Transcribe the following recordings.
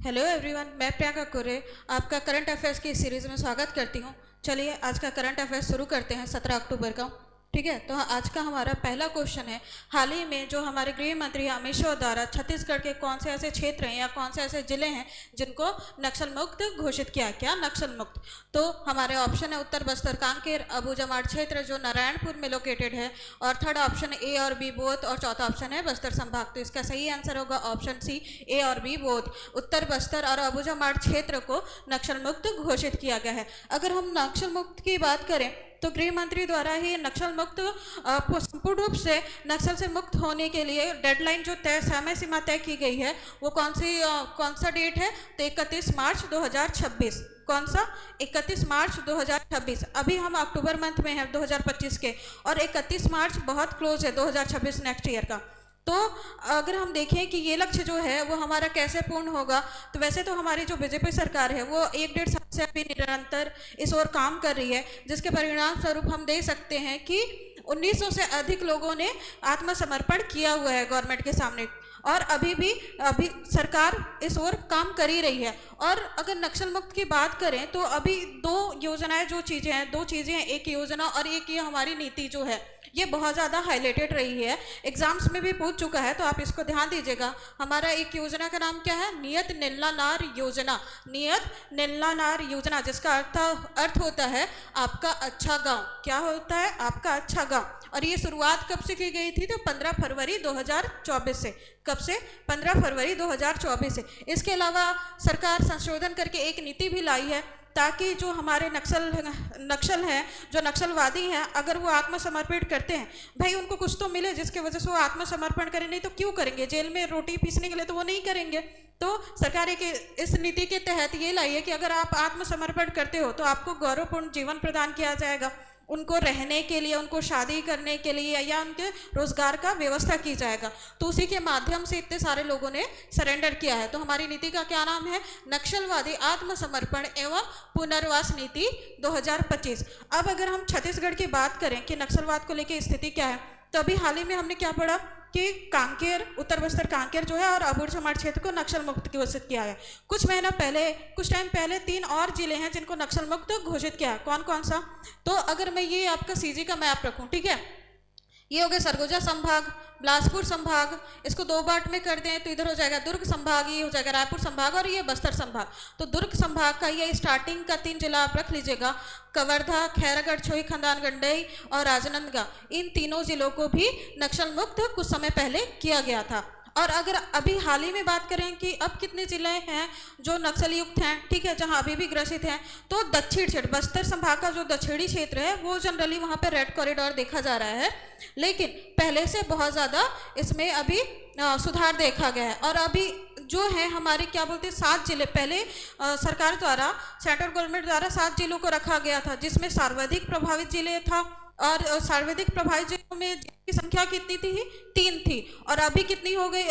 Hello everyone, मैं प्रियंका कुरे आपका current affairs की सीरीज़ में स्वागत करती हूँ। चलिए आज का करंट अफेयर्स शुरू करते हैं 17 अक्टूबर का। ठीक है, तो आज का हमारा पहला क्वेश्चन है, हाल ही में जो हमारे गृह मंत्री अमित शाह द्वारा छत्तीसगढ़ के कौन से ऐसे क्षेत्र हैं या कौन से ऐसे जिले हैं जिनको नक्सल मुक्त घोषित किया। क्या नक्सल मुक्त? तो हमारे ऑप्शन है उत्तर बस्तर कांकेर, अबूजमाड़ क्षेत्र जो नारायणपुर में लोकेटेड है, और थर्ड ऑप्शन ए और बी बोथ, और चौथा ऑप्शन है बस्तर संभाग। तो इसका सही आंसर होगा ऑप्शन सी, ए और बी बोथ। उत्तर बस्तर और अबूजमाड़ क्षेत्र को नक्सल मुक्त घोषित किया गया है। अगर हम नक्सल मुक्त की बात करें तो गृह मंत्री द्वारा ही नक्सल मुक्त संपूर्ण रूप से नक्सल से मुक्त होने के लिए डेडलाइन जो तय समय सीमा तय की गई है वो कौन सा डेट है? तो 31 मार्च 2026। कौन सा? 31 मार्च 2026। अभी हम अक्टूबर मंथ में हैं 2025 के, और 31 मार्च बहुत क्लोज है 2026 नेक्स्ट ईयर का। तो अगर हम देखें कि ये लक्ष्य जो है वो हमारा कैसे पूर्ण होगा, तो वैसे तो हमारी जो बीजेपी सरकार है वो 1-1.5 साल से अभी निरंतर इस ओर काम कर रही है, जिसके परिणाम स्वरूप हम देख सकते हैं कि 1900 से अधिक लोगों ने आत्मसमर्पण किया हुआ है गवर्नमेंट के सामने, और अभी सरकार इस ओर काम कर ही रही है। और अगर नक्सल मुक्त की बात करें तो अभी दो योजनाएं जो चीज़ें हैं, दो चीज़ें हैं, एक योजना और एक ये हमारी नीति जो है ये बहुत ज़्यादा हाईलाइटेड रही है, एग्जाम्स में भी पूछ चुका है, तो आप इसको ध्यान दीजिएगा। हमारा एक योजना का नाम क्या है? नियत नीलानार योजना। नियत नीलानार योजना, जिसका अर्थ होता है आपका अच्छा गांव। क्या होता है? आपका अच्छा गांव। और ये शुरुआत कब से की गई थी? तो 15 फरवरी 2024 से। कब से? 15 फरवरी 2024 से। इसके अलावा सरकार संशोधन करके एक नीति भी लाई है ताकि जो हमारे नक्सल हैं, जो नक्सलवादी हैं, अगर वो आत्मसमर्पण करते हैं, भाई उनको कुछ तो मिले जिसके वजह से वो आत्मसमर्पण करें, नहीं तो क्यों करेंगे? जेल में रोटी पीसने के लिए तो वो नहीं करेंगे। तो सरकार एक इस नीति के तहत ये लाई है कि अगर आप आत्मसमर्पण करते हो तो आपको गौरवपूर्ण जीवन प्रदान किया जाएगा, उनको रहने के लिए, उनको शादी करने के लिए या उनके रोजगार का व्यवस्था की जाएगा। तो उसी के माध्यम से इतने सारे लोगों ने सरेंडर किया है। तो हमारी नीति का क्या नाम है? नक्सलवादी आत्मसमर्पण एवं पुनर्वास नीति 2025। अब अगर हम छत्तीसगढ़ की बात करें कि नक्सलवाद को लेकर स्थिति क्या है, तो अभी हाल ही में हमने क्या पढ़ा कि कांकेर, उत्तर बस्तर कांकेर जो है और अबूजमाड़ क्षेत्र को नक्सल मुक्त घोषित किया है। कुछ टाइम पहले 3 और जिले हैं जिनको नक्सल मुक्त घोषित किया है। कौन कौन सा? तो अगर मैं ये आपका सीजी का मैप रखूं, ठीक है, ये हो गया सरगुजा संभाग, बिलासपुर संभाग, इसको 2 पार्ट में कर दें तो इधर हो जाएगा दुर्ग संभाग, ये हो जाएगा रायपुर संभाग, और ये बस्तर संभाग। तो दुर्ग संभाग का ये स्टार्टिंग का 3 जिला आप रख लीजिएगा, कवर्धा, खैरागढ़, छोई खंदान, गंडई और राजनांदगांव। इन तीनों जिलों को भी नक्सल मुक्त कुछ समय पहले किया गया था। और अगर अभी हाल ही में बात करें कि अब कितने जिले हैं जो नक्सल युक्त हैं, ठीक है, जहां अभी भी ग्रसित हैं, तो दक्षिण क्षेत्र, बस्तर संभाग का जो दक्षिणी क्षेत्र है वो जनरली वहां पे रेड कॉरिडोर देखा जा रहा है, लेकिन पहले से बहुत ज़्यादा इसमें अभी सुधार देखा गया है। और अभी जो है हमारे क्या बोलते हैं 7 जिले, पहले सरकार द्वारा, सेंट्रल गवर्नमेंट द्वारा 7 जिलों को रखा गया था, जिसमें सर्वाधिक प्रभावित जिले था, और सर्वाधिक प्रभावित जिलों में की संख्या कितनी थी? 3 थी। और अभी कितनी हो गई?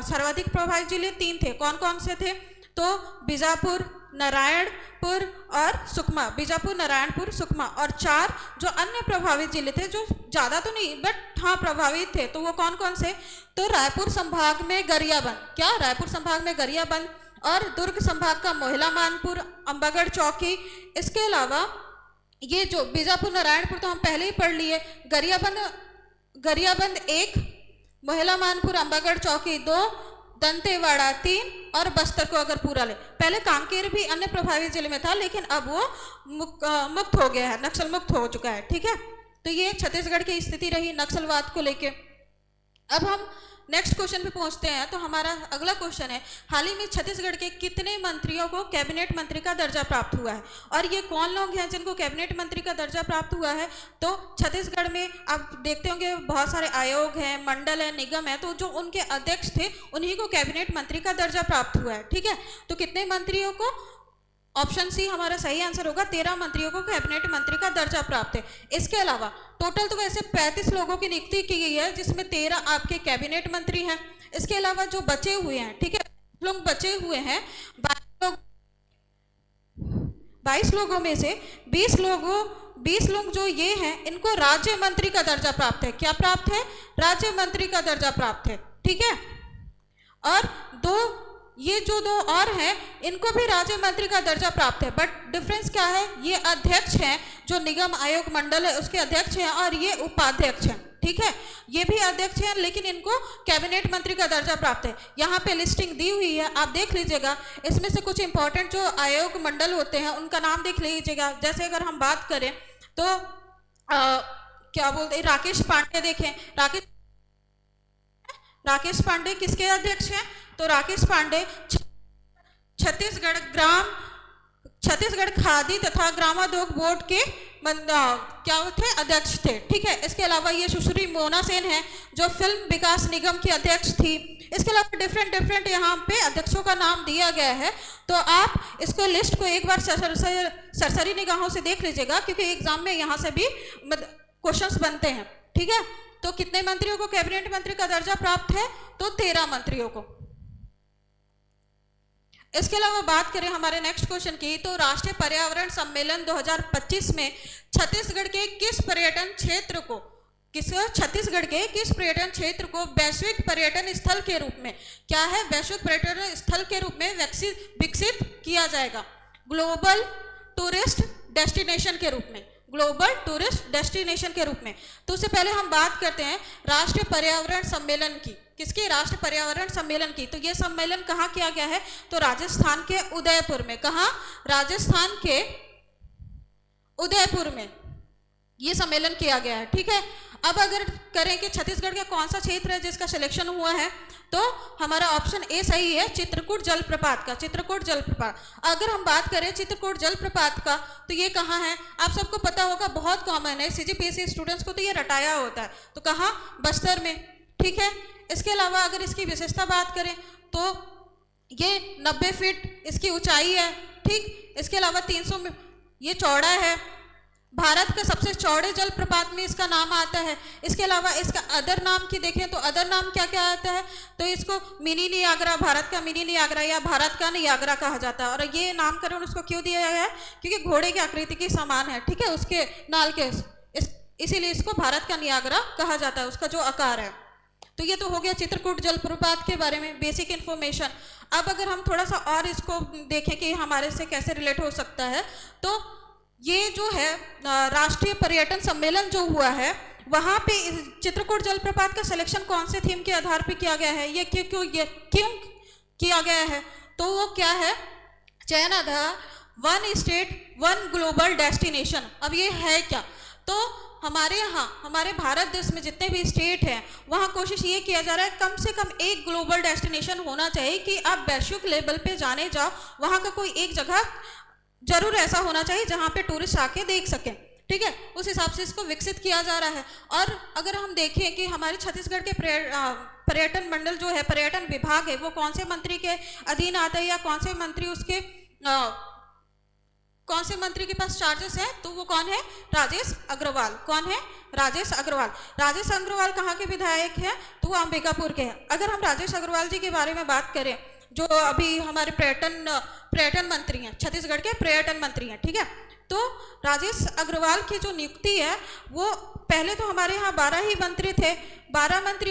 सर्वाधिक प्रभावित जिले 3 थे। कौन कौन से थे? तो बीजापुर, नारायणपुर और सुकमा। बीजापुर, नारायणपुर, सुकमा। और 4 जो अन्य प्रभावित जिले थे, जो ज़्यादा तो नहीं बट हाँ प्रभावित थे, तो वो कौन कौन से? तो रायपुर संभाग में गरियाबंद। क्या? रायपुर संभाग में गरियाबंद, और दुर्ग संभाग का मोहला मानपुर, अंबागढ़ चौकी। इसके अलावा ये जो बीजापुर, नारायणपुर तो हम पहले ही पढ़ लिए, गरियाबंद 1, मोहला मानपुर, अंबागढ़ चौकी 2, दंतेवाड़ा 3, और बस्तर को अगर पूरा ले, पहले कांकेर भी अन्य प्रभावित जिले में था लेकिन अब वो मुक्त हो गया है, नक्सल मुक्त हो चुका है। ठीक है, तो ये छत्तीसगढ़ की स्थिति रही नक्सलवाद को लेके। अब हम नेक्स्ट क्वेश्चन पे पहुंचते हैं। तो हमारा अगला क्वेश्चन है, हाल ही में छत्तीसगढ़ के कितने मंत्रियों को कैबिनेट मंत्री का दर्जा प्राप्त हुआ है? और ये कौन लोग हैं जिनको कैबिनेट मंत्री का दर्जा प्राप्त हुआ है? तो छत्तीसगढ़ में आप देखते होंगे बहुत सारे आयोग हैं, मंडल है, निगम है, तो जो उनके अध्यक्ष थे उन्हीं को कैबिनेट मंत्री का दर्जा प्राप्त हुआ है। ठीक है, तो कितने मंत्रियों को? ऑप्शन सी हमारा सही आंसर होगा, 13 मंत्रियों को कैबिनेट मंत्री का दर्जा प्राप्त है। इसके अलावा टोटल तो वैसे 35 लोगों की नियुक्ति की गई है, जिसमें 13 आपके कैबिनेट मंत्री हैं। इसके अलावा जो बचे हुए हैं, ठीक है, लोग बचे हुए हैं 22 लोगों में से 20 लोग जो ये हैं, इनको राज्य मंत्री का दर्जा प्राप्त है। क्या प्राप्त है? राज्य मंत्री का दर्जा प्राप्त है। ठीक है, और 2 ये जो दो और हैं इनको भी राज्य मंत्री का दर्जा प्राप्त है, बट डिफरेंस क्या है, ये अध्यक्ष हैं, जो निगम आयोग मंडल है उसके अध्यक्ष हैं, और ये उपाध्यक्ष हैं। ठीक है, ये भी अध्यक्ष हैं लेकिन इनको कैबिनेट मंत्री का दर्जा प्राप्त है। यहाँ पे लिस्टिंग दी हुई है, आप देख लीजिएगा। इसमें से कुछ इंपॉर्टेंट जो आयोग मंडल होते हैं उनका नाम देख लीजिएगा। जैसे अगर हम बात करें तो क्या बोलते हैं, राकेश पांडे देखें, राकेश पांडे किसके अध्यक्ष हैं, तो राकेश पांडे छत्तीसगढ़ खादी तथा ग्रामोद्योग बोर्ड के क्या थे, अध्यक्ष थे। ठीक है, इसके अलावा ये सुश्री मोना सेन है जो फिल्म विकास निगम की अध्यक्ष थी। इसके अलावा डिफरेंट यहाँ पे अध्यक्षों का नाम दिया गया है, तो आप इसको लिस्ट को एक बार सरसरी निगाहों से देख लीजिएगा, क्योंकि एग्जाम में यहाँ से भी क्वेश्चंस बनते हैं। ठीक है, तो कितने मंत्रियों को कैबिनेट मंत्री का दर्जा प्राप्त है, तो 13 मंत्रियों को। इसके अलावा बात करें हमारे नेक्स्ट क्वेश्चन की, तो राष्ट्रीय पर्यावरण सम्मेलन 2025 में छत्तीसगढ़ के किस पर्यटन क्षेत्र को वैश्विक पर्यटन स्थल के रूप में, क्या है, वैश्विक पर्यटन स्थल के रूप में विकसित किया जाएगा, ग्लोबल टूरिस्ट डेस्टिनेशन के रूप में, ग्लोबल टूरिस्ट डेस्टिनेशन के रूप में। तो उससे पहले हम बात करते हैं राष्ट्रीय पर्यावरण सम्मेलन की, किसकी, राष्ट्रीय पर्यावरण सम्मेलन की। तो ये सम्मेलन कहाँ किया गया है, तो राजस्थान के उदयपुर में। कहाँ, राजस्थान के उदयपुर में ये सम्मेलन किया गया है। ठीक है, अब अगर करें कि छत्तीसगढ़ का कौन सा क्षेत्र है जिसका सिलेक्शन हुआ है, तो हमारा ऑप्शन ए सही है, चित्रकूट जलप्रपात का, चित्रकूट जलप्रपात। अगर हम बात करें चित्रकूट जलप्रपात का, तो ये कहाँ है, आप सबको पता होगा, बहुत कॉमन है, सीजीपीएससी स्टूडेंट्स को तो ये रटाया होता है, तो कहाँ, बस्तर में। ठीक है, इसके अलावा अगर इसकी विशेषता बात करें तो ये 90 फीट इसकी ऊंचाई है। ठीक, इसके अलावा 300 में ये चौड़ा है, भारत का सबसे चौड़े जलप्रपात में इसका नाम आता है। इसके अलावा इसका अदर नाम की देखें तो अदर नाम क्या क्या आता है, तो इसको मिनी नियाग्रा, भारत का मिनी नियाग्रा या भारत का नियाग्रा कहा जाता है। और ये नामकरण उसको क्यों दिया गया है, क्योंकि घोड़े की आकृति के समान है। ठीक है, उसके नाल के इसीलिए इसको भारत का नियाग्रा कहा जाता है, उसका जो आकार है। तो ये तो हो गया चित्रकूट जलप्रपात के बारे में बेसिक इन्फॉर्मेशन। अब अगर हम थोड़ा सा और इसको देखें कि हमारे से कैसे रिलेट हो सकता है, तो ये जो है राष्ट्रीय पर्यटन सम्मेलन जो हुआ है, वहाँ पे चित्रकूट जलप्रपात का सिलेक्शन कौन से थीम के आधार पे किया गया है, ये क्यों किया गया है, तो वो क्या है, China the one state one global destination. अब ये है क्या, तो हमारे यहाँ, हमारे भारत देश में जितने भी स्टेट हैं, वहाँ कोशिश ये किया जा रहा है कम से कम एक ग्लोबल डेस्टिनेशन होना चाहिए कि आप वैश्विक लेवल पे जाने जाओ, वहाँ का कोई एक जगह जरूर ऐसा होना चाहिए जहाँ पे टूरिस्ट आके देख सकें। ठीक है, उस हिसाब से इसको विकसित किया जा रहा है। और अगर हम देखें कि हमारे छत्तीसगढ़ के पर्यटन मंडल जो है, पर्यटन विभाग है, वो कौन से मंत्री के अधीन आता है या कौन से मंत्री उसके कौन से मंत्री के पास चार्जेस हैं, तो वो कौन है, राजेश अग्रवाल। कौन है, राजेश अग्रवाल। राजेश अग्रवाल कहाँ के विधायक हैं, तो वो अंबिकापुर के हैं। अगर हम राजेश अग्रवाल जी के बारे में बात करें, जो अभी हमारे पर्यटन मंत्री हैं, छत्तीसगढ़ के पर्यटन मंत्री हैं। ठीक है, तो राजेश अग्रवाल की जो नियुक्ति है, वो पहले तो हमारे यहाँ 12 मंत्री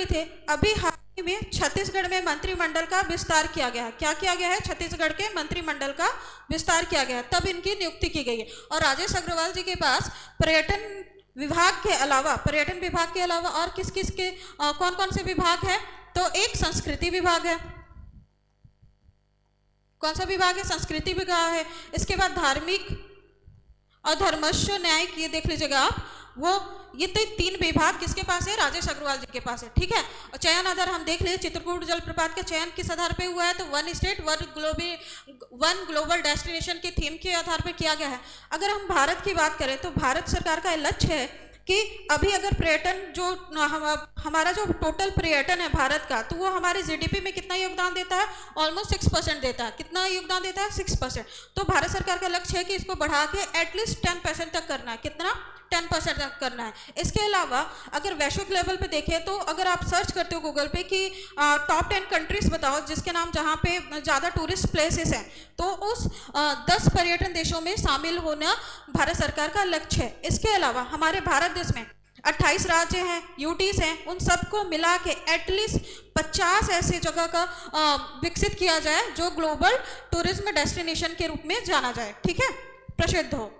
थे। अभी हाल ही में छत्तीसगढ़ में मंत्रिमंडल का विस्तार किया गया है। क्या किया गया है, छत्तीसगढ़ के मंत्रिमंडल का विस्तार किया गया है, तब इनकी नियुक्ति की गई है। और राजेश अग्रवाल जी के पास पर्यटन विभाग के अलावा और किस किस के कौन कौन से विभाग है, तो एक संस्कृति विभाग है। कौन सा विभाग है, संस्कृति विभाग है। इसके बाद धार्मिक और धर्मस्व न्याय, ये देख लीजिएगा आप, वो ये तो 3 विभाग किसके पास है, राजेश अग्रवाल जी के पास है। ठीक है, और चयन आधार हम देख ले, चित्रकूट जलप्रपात का चयन किस आधार पे हुआ है, तो one state one global destination की थीम के आधार पे किया गया है। अगर हम भारत की बात करें तो भारत सरकार का लक्ष्य है कि अभी अगर पर्यटन जो हमारा जो टोटल पर्यटन है भारत का, तो वो हमारे जीडीपी में कितना योगदान देता है, ऑलमोस्ट 6% देता है। कितना योगदान देता है, 6%। तो भारत सरकार का लक्ष्य है कि इसको बढ़ा के एटलीस्ट 10% तक करना है। कितना, 10% तक करना है। इसके अलावा अगर वैश्विक लेवल पे देखें, तो अगर आप सर्च करते हो गूगल पे कि टॉप 10 कंट्रीज बताओ जिसके नाम जहाँ पे ज़्यादा टूरिस्ट प्लेसेस हैं, तो उस 10 पर्यटन देशों में शामिल होना भारत सरकार का लक्ष्य है। इसके अलावा हमारे भारत देश में 28 राज्य हैं, यूटीज हैं, उन सबको मिला के एटलीस्ट 50 ऐसी जगह का विकसित किया जाए जो ग्लोबल टूरिज्म डेस्टिनेशन के रूप में जाना जाए, ठीक है, प्रसिद्ध हो।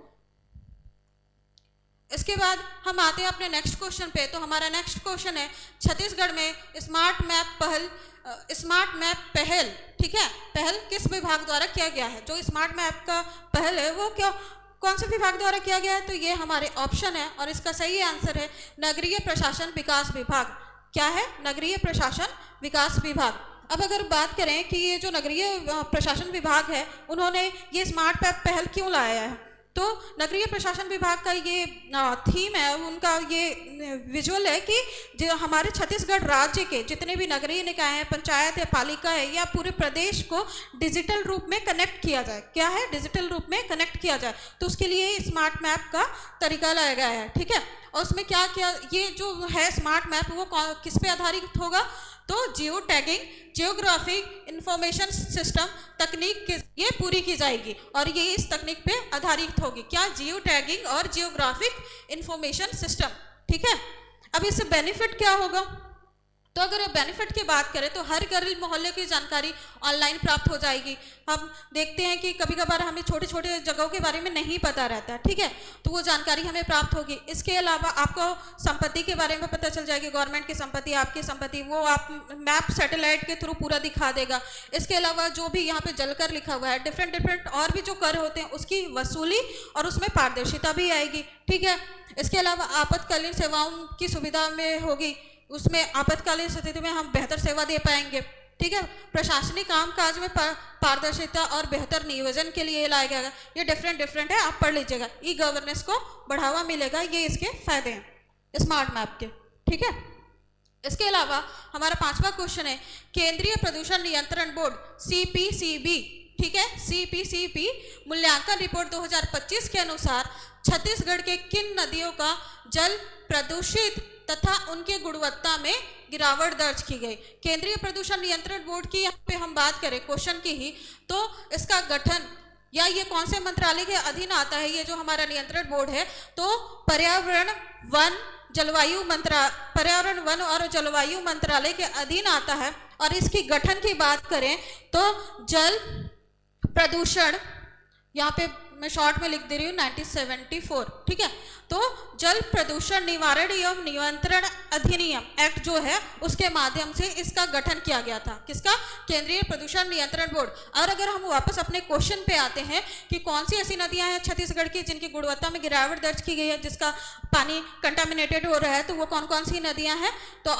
इसके बाद हम आते हैं अपने नेक्स्ट क्वेश्चन पे। तो हमारा नेक्स्ट क्वेश्चन है, छत्तीसगढ़ में स्मार्ट मैप पहल, ठीक है, पहल किस विभाग द्वारा किया गया है? जो स्मार्ट मैप का पहल है वो कौन से विभाग द्वारा किया गया है? तो ये हमारे ऑप्शन है और इसका सही आंसर है नगरीय प्रशासन विकास विभाग। क्या है? नगरीय प्रशासन विकास विभाग। अब अगर बात करें कि ये जो नगरीय प्रशासन विभाग है, उन्होंने ये स्मार्ट मैप पहल क्यों लाया है? तो नगरीय प्रशासन विभाग का ये थीम है, उनका ये विजुअल है कि जो हमारे छत्तीसगढ़ राज्य के जितने भी नगरीय निकाय हैं, पंचायत है, पालिका है, या पूरे प्रदेश को डिजिटल रूप में कनेक्ट किया जाए। क्या है? डिजिटल रूप में कनेक्ट किया जाए। तो उसके लिए स्मार्ट मैप का तरीका लाया गया है, ठीक है। और उसमें क्या क्या ये जो है स्मार्ट मैप वो किस पे आधारित होगा? तो geo tagging, geographic information system तकनीक ये पूरी की जाएगी और ये इस तकनीक पे आधारित होगी। क्या? जियो टैगिंग और जियोग्राफिक इंफॉर्मेशन सिस्टम, ठीक है। अब इससे बेनिफिट क्या होगा? तो अगर बेनिफिट की बात करें तो हर गरीब मोहल्ले की जानकारी ऑनलाइन प्राप्त हो जाएगी। हम देखते हैं कि कभी कभार हमें छोटे छोटे जगहों के बारे में नहीं पता रहता है, ठीक है, तो वो जानकारी हमें प्राप्त होगी। इसके अलावा आपको संपत्ति के बारे में पता चल जाएगी, गवर्नमेंट की संपत्ति, आपकी संपत्ति, वो आप मैप सैटेलाइट के थ्रू पूरा दिखा देगा। इसके अलावा जो भी यहाँ पे जलकर लिखा हुआ है, डिफरेंट और भी जो कर होते हैं उसकी वसूली और उसमें पारदर्शिता भी आएगी, ठीक है। इसके अलावा आपातकालीन सेवाओं की सुविधा में होगी, उसमें आपातकालीन स्थिति में हम बेहतर सेवा दे पाएंगे, ठीक है। प्रशासनिक कामकाज में पारदर्शिता और बेहतर नियोजन के लिए लाया गया है। ये डिफरेंट है, आप पढ़ लीजिएगा। ई गवर्नेंस को बढ़ावा मिलेगा, ये इसके फायदे हैं स्मार्ट मैप के, ठीक है। इसके अलावा हमारा 5वां क्वेश्चन है, केंद्रीय प्रदूषण नियंत्रण बोर्ड CPCB, ठीक है, CPCB मूल्यांकन रिपोर्ट 2025 के अनुसार छत्तीसगढ़ के किन नदियों का जल प्रदूषित तथा उनके गुणवत्ता में गिरावट दर्ज की गई? केंद्रीय प्रदूषण नियंत्रण बोर्ड की यहाँ पे हम बात करें क्वेश्चन की ही, तो इसका गठन या ये कौन से मंत्रालय के अधीन आता है? ये जो हमारा नियंत्रण बोर्ड है, तो पर्यावरण वन और जलवायु मंत्रालय के अधीन आता है। और इसकी गठन की बात करें तो जल प्रदूषण, यहाँ पे मैं शॉर्ट में लिख दे रही हूँ 1974, ठीक है। तो जल प्रदूषण निवारण एवं नियंत्रण अधिनियम एक्ट जो है उसके माध्यम से इसका गठन किया गया था। किसका? केंद्रीय प्रदूषण नियंत्रण बोर्ड। और अगर हम वापस अपने क्वेश्चन पे आते हैं कि कौन सी ऐसी नदियां हैं छत्तीसगढ़ की जिनकी गुणवत्ता में गिरावट दर्ज की गई है, जिसका पानी कंटामिनेटेड हो रहा है, तो वो कौन कौन सी नदियां हैं? तो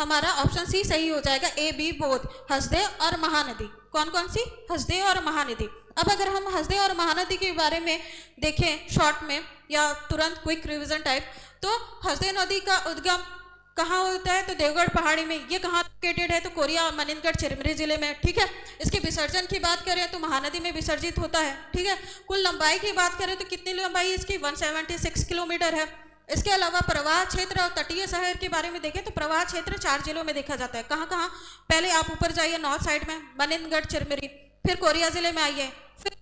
हमारा ऑप्शन सी सही हो जाएगा, A-B बोथ, हसदेव और महानदी। कौन कौन सी? हसदेव और महानदी। अब अगर हम हसदेव और महानदी के बारे में देखें शॉर्ट में या तुरंत क्विक रिवीजन टाइप, तो हसदेव नदी का उद्गम कहाँ होता है? तो देवगढ़ पहाड़ी में। ये कहाँ लोकेटेड है? तो कोरिया और मनिनगढ़ चिरमिरी जिले में, ठीक है। इसके विसर्जन की बात करें तो महानदी में विसर्जित होता है, ठीक है। कुल लंबाई की बात करें तो कितनी लंबाई इसकी? 176 किलोमीटर है। इसके अलावा प्रवाह क्षेत्र और तटीय शहर के बारे में देखें तो प्रवाह क्षेत्र 4 जिलों में देखा जाता है। कहाँ कहाँ? पहले आप ऊपर जाइए नॉर्थ साइड में, मनिनगढ़ चिरमिरी, फिर कोरिया जिले में आइए, फिर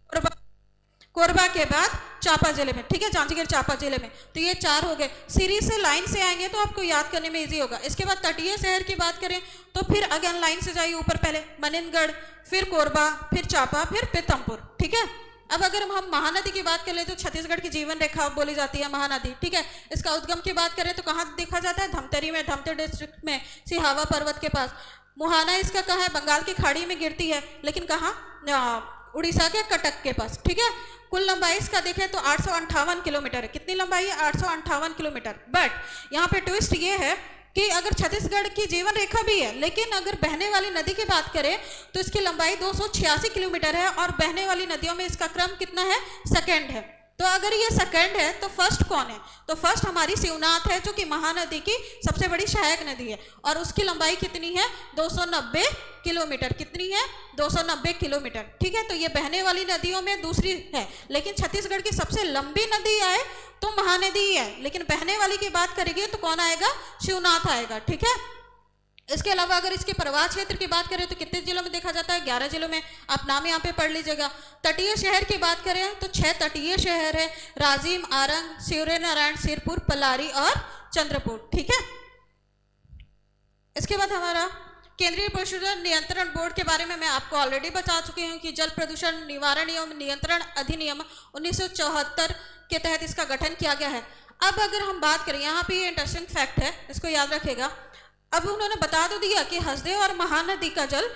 कोरबा के बाद चांपा जिले में, ठीक है, जांजगीर चांपा जिले में। तो ये 4 हो गए। सीरीज से लाइन से आएंगे तो आपको याद करने में इजी होगा। इसके बाद तटीय शहर की बात करें तो फिर अगेन लाइन से जाइए ऊपर, पहले मनिनगढ़, फिर कोरबा, फिर चांपा, फिर पीतमपुर, ठीक है। अब अगर हम महानदी की बात करें तो छत्तीसगढ़ की जीवन रेखा बोली जाती है महानदी, ठीक है। इसका उद्गम की बात करें तो कहाँ देखा जाता है? धमतरी में, धमतरी डिस्ट्रिक्ट में, सिहावा पर्वत के पास। मुहाना इसका कहाँ है? बंगाल की खाड़ी में गिरती है, लेकिन कहाँ? उड़ीसा के कटक के पास, ठीक है। कुल लंबाई इसका देखें तो 858 किलोमीटर है। कितनी लंबाई है? 858 किलोमीटर। बट यहाँ पे ट्विस्ट ये है कि अगर छत्तीसगढ़ की जीवन रेखा भी है, लेकिन अगर बहने वाली नदी की बात करें तो इसकी लंबाई 286 किलोमीटर है और बहने वाली नदियों में इसका क्रम कितना है? सेकंड है। तो अगर ये सेकंड है तो फर्स्ट कौन है? तो फर्स्ट हमारी शिवनाथ है, जो कि महानदी की सबसे बड़ी सहायक नदी है और उसकी लंबाई कितनी है? 290 किलोमीटर। कितनी है? 290 किलोमीटर, ठीक है। तो ये बहने वाली नदियों में दूसरी है, लेकिन छत्तीसगढ़ की सबसे लंबी नदी आए तो महानदी ही है, लेकिन बहने वाली की बात करेंगे तो कौन आएगा? शिवनाथ आएगा, ठीक है। इसके अलावा अगर इसके प्रवाह क्षेत्र की बात करें तो कितने जिलों में देखा जाता है? 11 जिलों में। आप नाम यहाँ पे पढ़ लीजिएगा। तटीय शहर की बात करें तो 6 तटीय शहर है, राजिम, आरंग, सूर्यनारायण, सिरपुर, पलारी और चंद्रपुर, ठीक है। इसके बाद हमारा केंद्रीय प्रदूषण नियंत्रण बोर्ड के बारे में मैं आपको ऑलरेडी बता चुकी हूँ कि जल प्रदूषण निवारण एवं नियंत्रण अधिनियम 1974 के तहत इसका गठन किया गया है। अब अगर हम बात करें, यहाँ पे ये इंटरेस्टिंग फैक्ट है, इसको याद रखिएगा। अब उन्होंने बता तो दिया कि हसदेव और महानदी का जल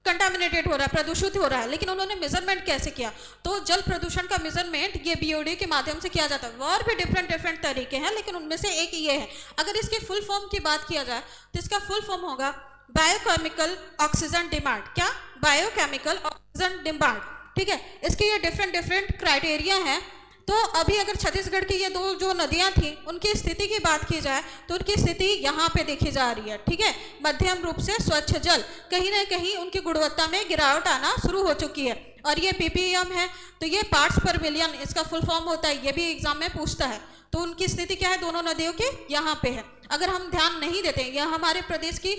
कंटामिनेटेड हो रहा है, प्रदूषित हो रहा है, लेकिन उन्होंने मेजरमेंट कैसे किया? तो जल प्रदूषण का मेजरमेंट ये बीओडी के माध्यम से किया जाता है। और भी डिफरेंट तरीके हैं, लेकिन उनमें से एक ये है। अगर इसके फुल फॉर्म की बात किया जाए तो इसका फुल फॉर्म होगा बायोकेमिकल ऑक्सीजन डिमांड। क्या? बायोकेमिकल ऑक्सीजन डिमांड, ठीक है। इसके ये डिफरेंट क्राइटेरिया हैं। तो अभी अगर छत्तीसगढ़ की ये दो जो नदियां थी उनकी स्थिति की बात की जाए तो उनकी स्थिति यहाँ पे देखी जा रही है, ठीक है। मध्यम रूप से स्वच्छ जल, कहीं ना कहीं उनकी गुणवत्ता में गिरावट आना शुरू हो चुकी है। और ये पीपीएम है, तो ये पार्ट्स पर मिलियन इसका फुल फॉर्म होता है, ये भी एग्जाम में पूछता है। तो उनकी स्थिति क्या है दोनों नदियों की? यहाँ पे है। अगर हम ध्यान नहीं देते, यह हमारे प्रदेश की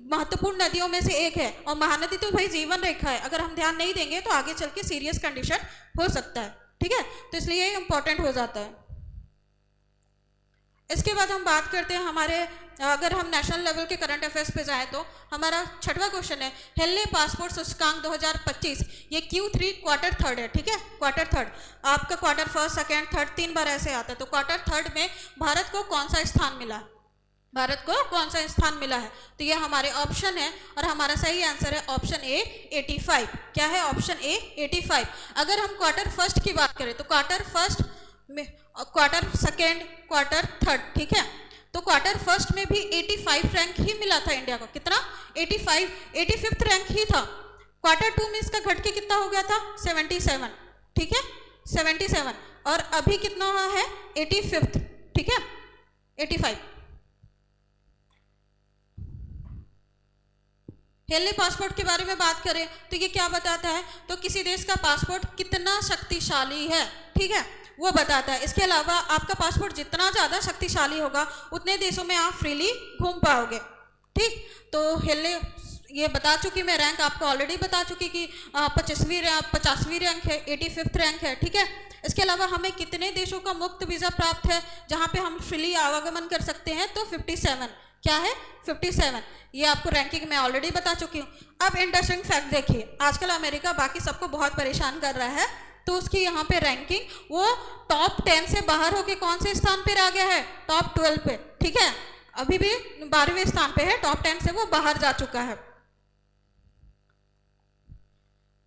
महत्वपूर्ण नदियों में से एक है, और महानदी तो भाई जीवन रेखा है। अगर हम ध्यान नहीं देंगे तो आगे चल के सीरियस कंडीशन हो सकता है, ठीक है। तो इसलिए ये इंपॉर्टेंट हो जाता है। इसके बाद हम बात करते हैं हमारे, अगर हम नेशनल लेवल के करंट अफेयर्स पे जाएं तो हमारा छठवां क्वेश्चन है हेनले पासपोर्ट सूचकांक 2025। ये Q3 क्वार्टर थर्ड है, ठीक है। क्वार्टर थर्ड, आपका क्वार्टर फर्स्ट, सेकेंड, थर्ड 3 बार ऐसे आता है। तो क्वार्टर थर्ड में भारत को कौन सा स्थान मिला है? भारत को कौन सा स्थान मिला है? तो ये हमारे ऑप्शन है, और हमारा सही आंसर है ऑप्शन ए 85। क्या है? Option A 85। अगर हम क्वार्टर फर्स्ट की बात करें तो क्वार्टर फर्स्ट में, क्वार्टर सेकेंड, क्वार्टर थर्ड, ठीक है। तो क्वार्टर फर्स्ट में भी 85 रैंक ही मिला था इंडिया को। कितना? 85, 85th रैंक ही था। क्वार्टर टू में इसका घट के कितना हो गया था? 77, ठीक है, 77। और अभी कितना है? 85th, ठीक है, 85। हेनले पासपोर्ट के बारे में बात करें तो ये क्या बताता है? तो किसी देश का पासपोर्ट कितना शक्तिशाली है, ठीक है, वो बताता है। इसके अलावा आपका पासपोर्ट जितना ज़्यादा शक्तिशाली होगा उतने देशों में आप फ्रीली घूम पाओगे, ठीक। तो हेनले ये बता चुकी मैं, रैंक आपको ऑलरेडी बता चुकी कि 50वीं रैंक है, 85th रैंक है, ठीक है। इसके अलावा हमें कितने देशों का मुफ्त वीज़ा प्राप्त है जहाँ पे हम फ्रीली आवागमन कर सकते हैं? तो 57। क्या है? 57। ये आपको रैंकिंग मैं ऑलरेडी बता चुकी हूँ। अब इंटरेस्टिंग फैक्ट देखिए, आजकल अमेरिका बाकी सबको बहुत परेशान कर रहा है, तो उसकी यहाँ पे रैंकिंग वो टॉप 10 से बाहर होके कौन से स्थान पे आ गया है? टॉप 12 पे, ठीक है। अभी भी 12वें स्थान पे है, टॉप 10 से वो बाहर जा चुका है।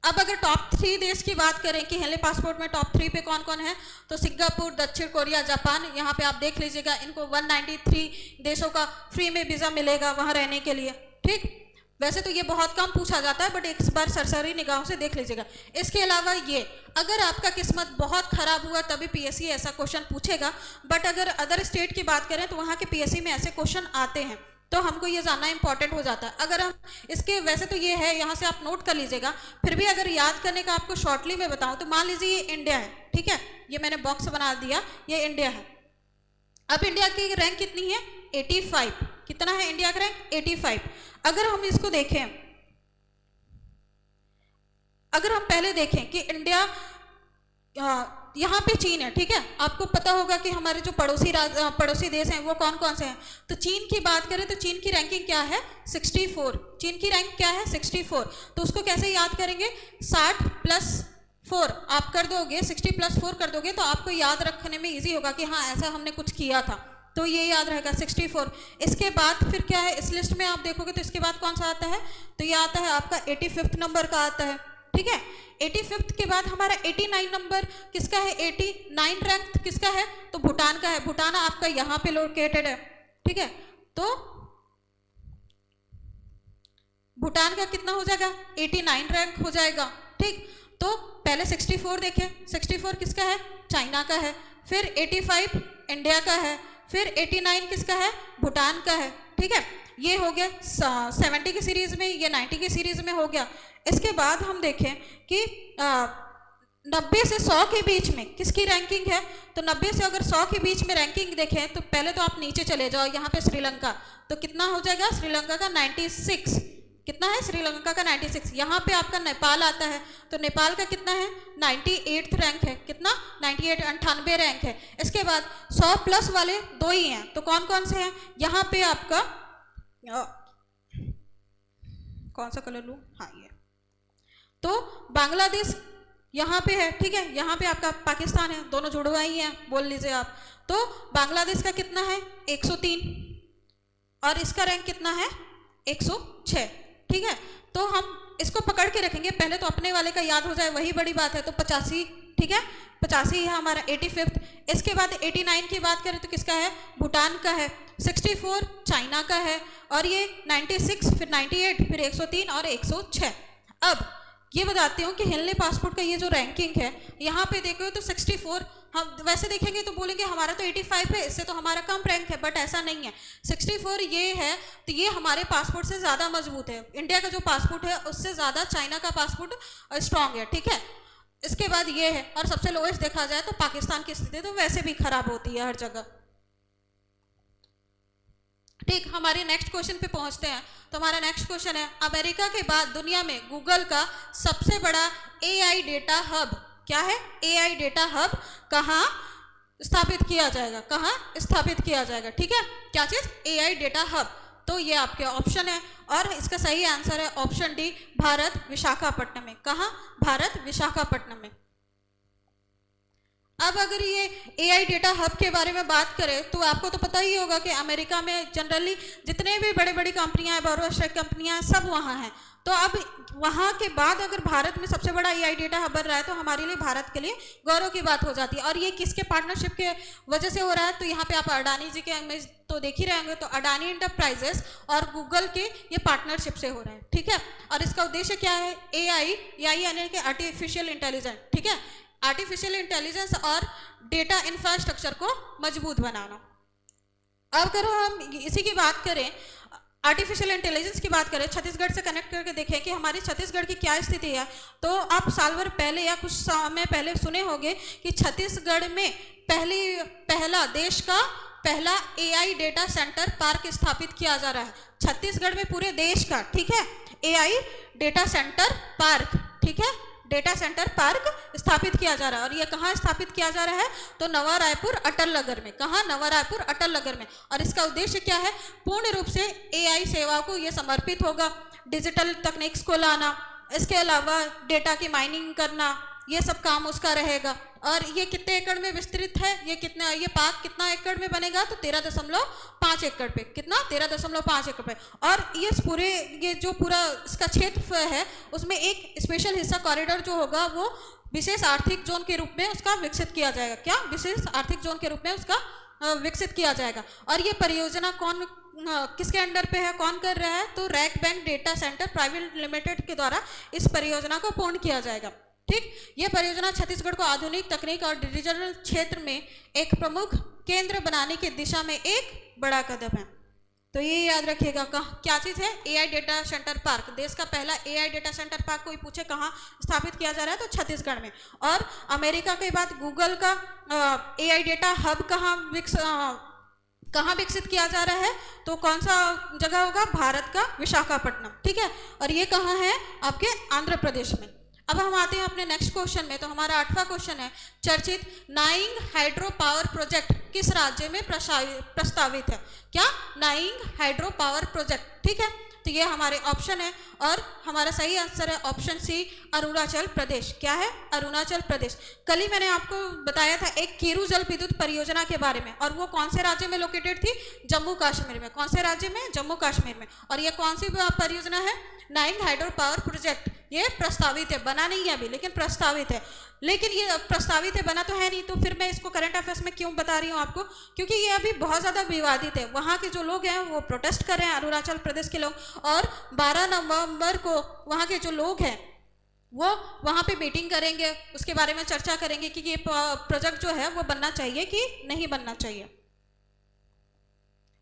अब अगर टॉप 3 देश की बात करें कि हेनले पासपोर्ट में टॉप 3 पे कौन कौन है, तो सिंगापुर, दक्षिण कोरिया, जापान, यहाँ पे आप देख लीजिएगा। इनको 193 देशों का फ्री में वीज़ा मिलेगा वहाँ रहने के लिए, ठीक। वैसे तो ये बहुत कम पूछा जाता है, बट एक बार सरसरी निगाहों से देख लीजिएगा। इसके अलावा ये, अगर आपका किस्मत बहुत खराब हुआ तभी पीएससी ऐसा क्वेश्चन पूछेगा, बट अगर अदर स्टेट की बात करें तो वहाँ के पीएससी में ऐसे क्वेश्चन आते हैं, तो हमको ये जानना इंपॉर्टेंट हो जाता है। अगर हम इसके, वैसे तो ये है, यहाँ से आप नोट कर लीजिएगा, फिर भी अगर याद करने का आपको शॉर्टली में बताऊँ तो मान लीजिए ये इंडिया है, ठीक है, ये मैंने बॉक्स बना दिया, ये इंडिया है। अब इंडिया की रैंक कितनी है? 85। कितना है इंडिया का रैंक? 85। अगर हम इसको देखें, अगर हम पहले देखें कि इंडिया, यहाँ पे चीन है, ठीक है। आपको पता होगा कि हमारे जो पड़ोसी देश हैं वो कौन कौन से हैं। तो चीन की बात करें तो चीन की रैंकिंग क्या है? 64। चीन की रैंक क्या है? 64। तो उसको कैसे याद करेंगे? 60 + 4 आप कर दोगे, 60 + 4 कर दोगे तो आपको याद रखने में ईजी होगा कि हाँ ऐसा हमने कुछ किया था, तो ये याद रहेगा 64। इसके बाद फिर क्या है इस लिस्ट में आप देखोगे तो इसके बाद कौन सा आता है? तो ये आता है आपका 85th नंबर का आता है, ठीक है। 85th के बाद हमारा 89 नंबर किसका है? 89 रैंक किसका है? तो भूटान का है। भूटान आपका यहाँ पे लोकेटेड है, ठीक है। तो भूटान का कितना हो जाएगा? 89 रैंक हो जाएगा, ठीक। तो पहले 64 देखें, 64 किसका है? चाइना का है। फिर 85 इंडिया का है। फिर 89 किसका है? भूटान का है, ठीक है। ये हो गया 70 की सीरीज में, ये 90 की सीरीज में हो गया। इसके बाद हम देखें कि 90 से 100 के बीच में किसकी रैंकिंग है? तो 90 से अगर 100 के बीच में रैंकिंग देखें तो पहले तो आप नीचे चले जाओ, यहाँ पे श्रीलंका, तो कितना हो जाएगा? श्रीलंका का 96, कितना है श्रीलंका का 96। यहाँ पे आपका नेपाल आता है तो नेपाल का कितना है 98th रैंक है, कितना 98 98 रैंक है। इसके बाद 100+ वाले 2 ही हैं, तो कौन कौन से हैं यहाँ पे आपका कौन सा कलर लूँ, हाँ ये, तो बांग्लादेश यहाँ पे है, ठीक है। यहाँ पे आपका पाकिस्तान है, दोनों जुड़वा ही हैं, बोल लीजिए आप। तो बांग्लादेश का कितना है 103 और इसका रैंक कितना है 106, ठीक है। तो हम इसको पकड़ के रखेंगे, पहले तो अपने वाले का याद हो जाए वही बड़ी बात है। तो 85, ठीक है, 85 है हमारा 85th। इसके बाद 89 की बात करें तो किसका है, भूटान का है। 64 चाइना का है, और ये 96, फिर 98, फिर 103 और 106। अब ये बताती हूँ कि हेनले पासपोर्ट का ये जो रैंकिंग है, यहाँ पे देखो तो 64, हम वैसे देखेंगे तो बोलेंगे हमारा तो 85 है, इससे तो हमारा कम रैंक है, बट ऐसा नहीं है। 64 ये है तो ये हमारे पासपोर्ट से ज़्यादा मजबूत है। इंडिया का जो पासपोर्ट है उससे ज़्यादा चाइना का पासपोर्ट स्ट्रांग है, ठीक है। इसके बाद ये है, और सबसे लोएस्ट देखा जाए तो पाकिस्तान की स्थिति तो वैसे भी खराब होती है हर जगह, ठीक। हमारे नेक्स्ट क्वेश्चन पे पहुंचते हैं। तो हमारा नेक्स्ट क्वेश्चन है, अमेरिका के बाद दुनिया में गूगल का सबसे बड़ा AI डेटा हब क्या है? AI डेटा हब कहाँ स्थापित किया जाएगा, कहाँ स्थापित किया जाएगा, ठीक है। क्या चीज़? AI data hub. तो ये आपके ऑप्शन है, और इसका सही आंसर है ऑप्शन डी, भारत विशाखापट्टनम में। कहाँ? भारत विशाखापट्टनम में। अब अगर ये AI डेटा हब के बारे में बात करें तो आपको तो पता ही होगा कि अमेरिका में जनरली जितने भी बड़े बड़ी कंपनियां हैं, बहुराष्ट्रीय कंपनियां, सब वहाँ हैं। तो अब वहाँ के बाद अगर भारत में सबसे बड़ा AI डेटा हब बन रहा है तो हमारे लिए, भारत के लिए गौरव की बात हो जाती है। और ये किसके पार्टनरशिप के वजह से हो रहा है? तो यहाँ पे आप अडानी जी के इमेज तो देख ही रहे होंगे, तो अडानी इंटरप्राइजेस और गूगल के ये पार्टनरशिप से हो रहा है, ठीक है। और इसका उद्देश्य क्या है? AI यानी कि आर्टिफिशियल इंटेलिजेंस, ठीक है, आर्टिफिशियल इंटेलिजेंस और डेटा इंफ्रास्ट्रक्चर को मजबूत बनाना। अब अगर हम इसी की बात करें, आर्टिफिशियल इंटेलिजेंस की बात करें, छत्तीसगढ़ से कनेक्ट करके देखें कि हमारी छत्तीसगढ़ की क्या स्थिति है, तो आप साल भर पहले या कुछ समय पहले सुने होंगे कि छत्तीसगढ़ में पहला देश का पहला AI डेटा सेंटर पार्क स्थापित किया जा रहा है। छत्तीसगढ़ में पूरे देश का, ठीक है, AI डेटा सेंटर पार्क, ठीक है, डेटा सेंटर पार्क स्थापित किया जा रहा है। और ये कहाँ स्थापित किया जा रहा है? तो नवा रायपुर अटल नगर में। कहाँ? नवा रायपुर अटल नगर में। और इसका उद्देश्य क्या है? पूर्ण रूप से AI सेवा को ये समर्पित होगा, डिजिटल तकनीक्स को लाना, इसके अलावा डेटा की माइनिंग करना, ये सब काम उसका रहेगा। और ये कितने एकड़ में विस्तृत है? ये पार्क कितना एकड़ में बनेगा? तो 13.5 एकड़ पे। कितना? 13.5 एकड़ पे। और ये जो पूरा इसका क्षेत्र है उसमें एक स्पेशल हिस्सा कॉरिडोर जो होगा वो विशेष आर्थिक जोन के रूप में उसका विकसित किया जाएगा। क्या? विशेष आर्थिक जोन के रूप में उसका विकसित किया जाएगा। और ये परियोजना किसके अंडर पे है, कौन कर रहा है? तो rack bank data centre private limited के द्वारा इस परियोजना को पूर्ण किया जाएगा, ठीक। ये परियोजना छत्तीसगढ़ को आधुनिक तकनीक और डिजिटल क्षेत्र में एक प्रमुख केंद्र बनाने की दिशा में एक बड़ा कदम है। तो ये याद रखिएगा, क्या चीज़ है? AI data centre park. देश का पहला AI डेटा सेंटर पार्क कोई पूछे कहाँ स्थापित किया जा रहा है, तो छत्तीसगढ़ में। और अमेरिका के बाद गूगल का AI डेटा हब कहाँ विकसित किया जा रहा है? तो कौन सा जगह होगा? भारत का विशाखापट्टनम, ठीक है। और ये कहाँ है? आपके आंध्र प्रदेश में। अब हम आते हैं अपने नेक्स्ट क्वेश्चन में। तो हमारा 8वां क्वेश्चन है, चर्चित नाइंग हाइड्रो पावर प्रोजेक्ट किस राज्य में प्रस्तावित है? क्या? नाइंग हाइड्रो पावर प्रोजेक्ट, ठीक है। तो ये हमारे ऑप्शन है, और हमारा सही आंसर है ऑप्शन सी, अरुणाचल प्रदेश। क्या है? अरुणाचल प्रदेश। कल ही मैंने आपको बताया था एक कीरू जल विद्युत परियोजना के बारे में, और वो कौन से राज्य में लोकेटेड थी? जम्मू कश्मीर में। कौन से राज्य में? जम्मू कश्मीर में। और ये कौन सी परियोजना है? नाइंग हाइड्रो पावर प्रोजेक्ट। ये प्रस्तावित है, बना नहीं है अभी, लेकिन प्रस्तावित है। लेकिन ये प्रस्तावित है, बना तो है नहीं। तो फिर मैं इसको करंट अफेयर्स में क्यों बता रही हूँ आपको? क्योंकि ये अभी बहुत ज़्यादा विवादित है। वहाँ के जो लोग हैं वो प्रोटेस्ट कर रहे हैं, अरुणाचल प्रदेश के लोग। और 12 नवंबर को वहाँ के जो लोग हैं वो वहाँ पे मीटिंग करेंगे, उसके बारे में चर्चा करेंगे कि ये प्रोजेक्ट जो है वो बनना चाहिए कि नहीं बनना चाहिए।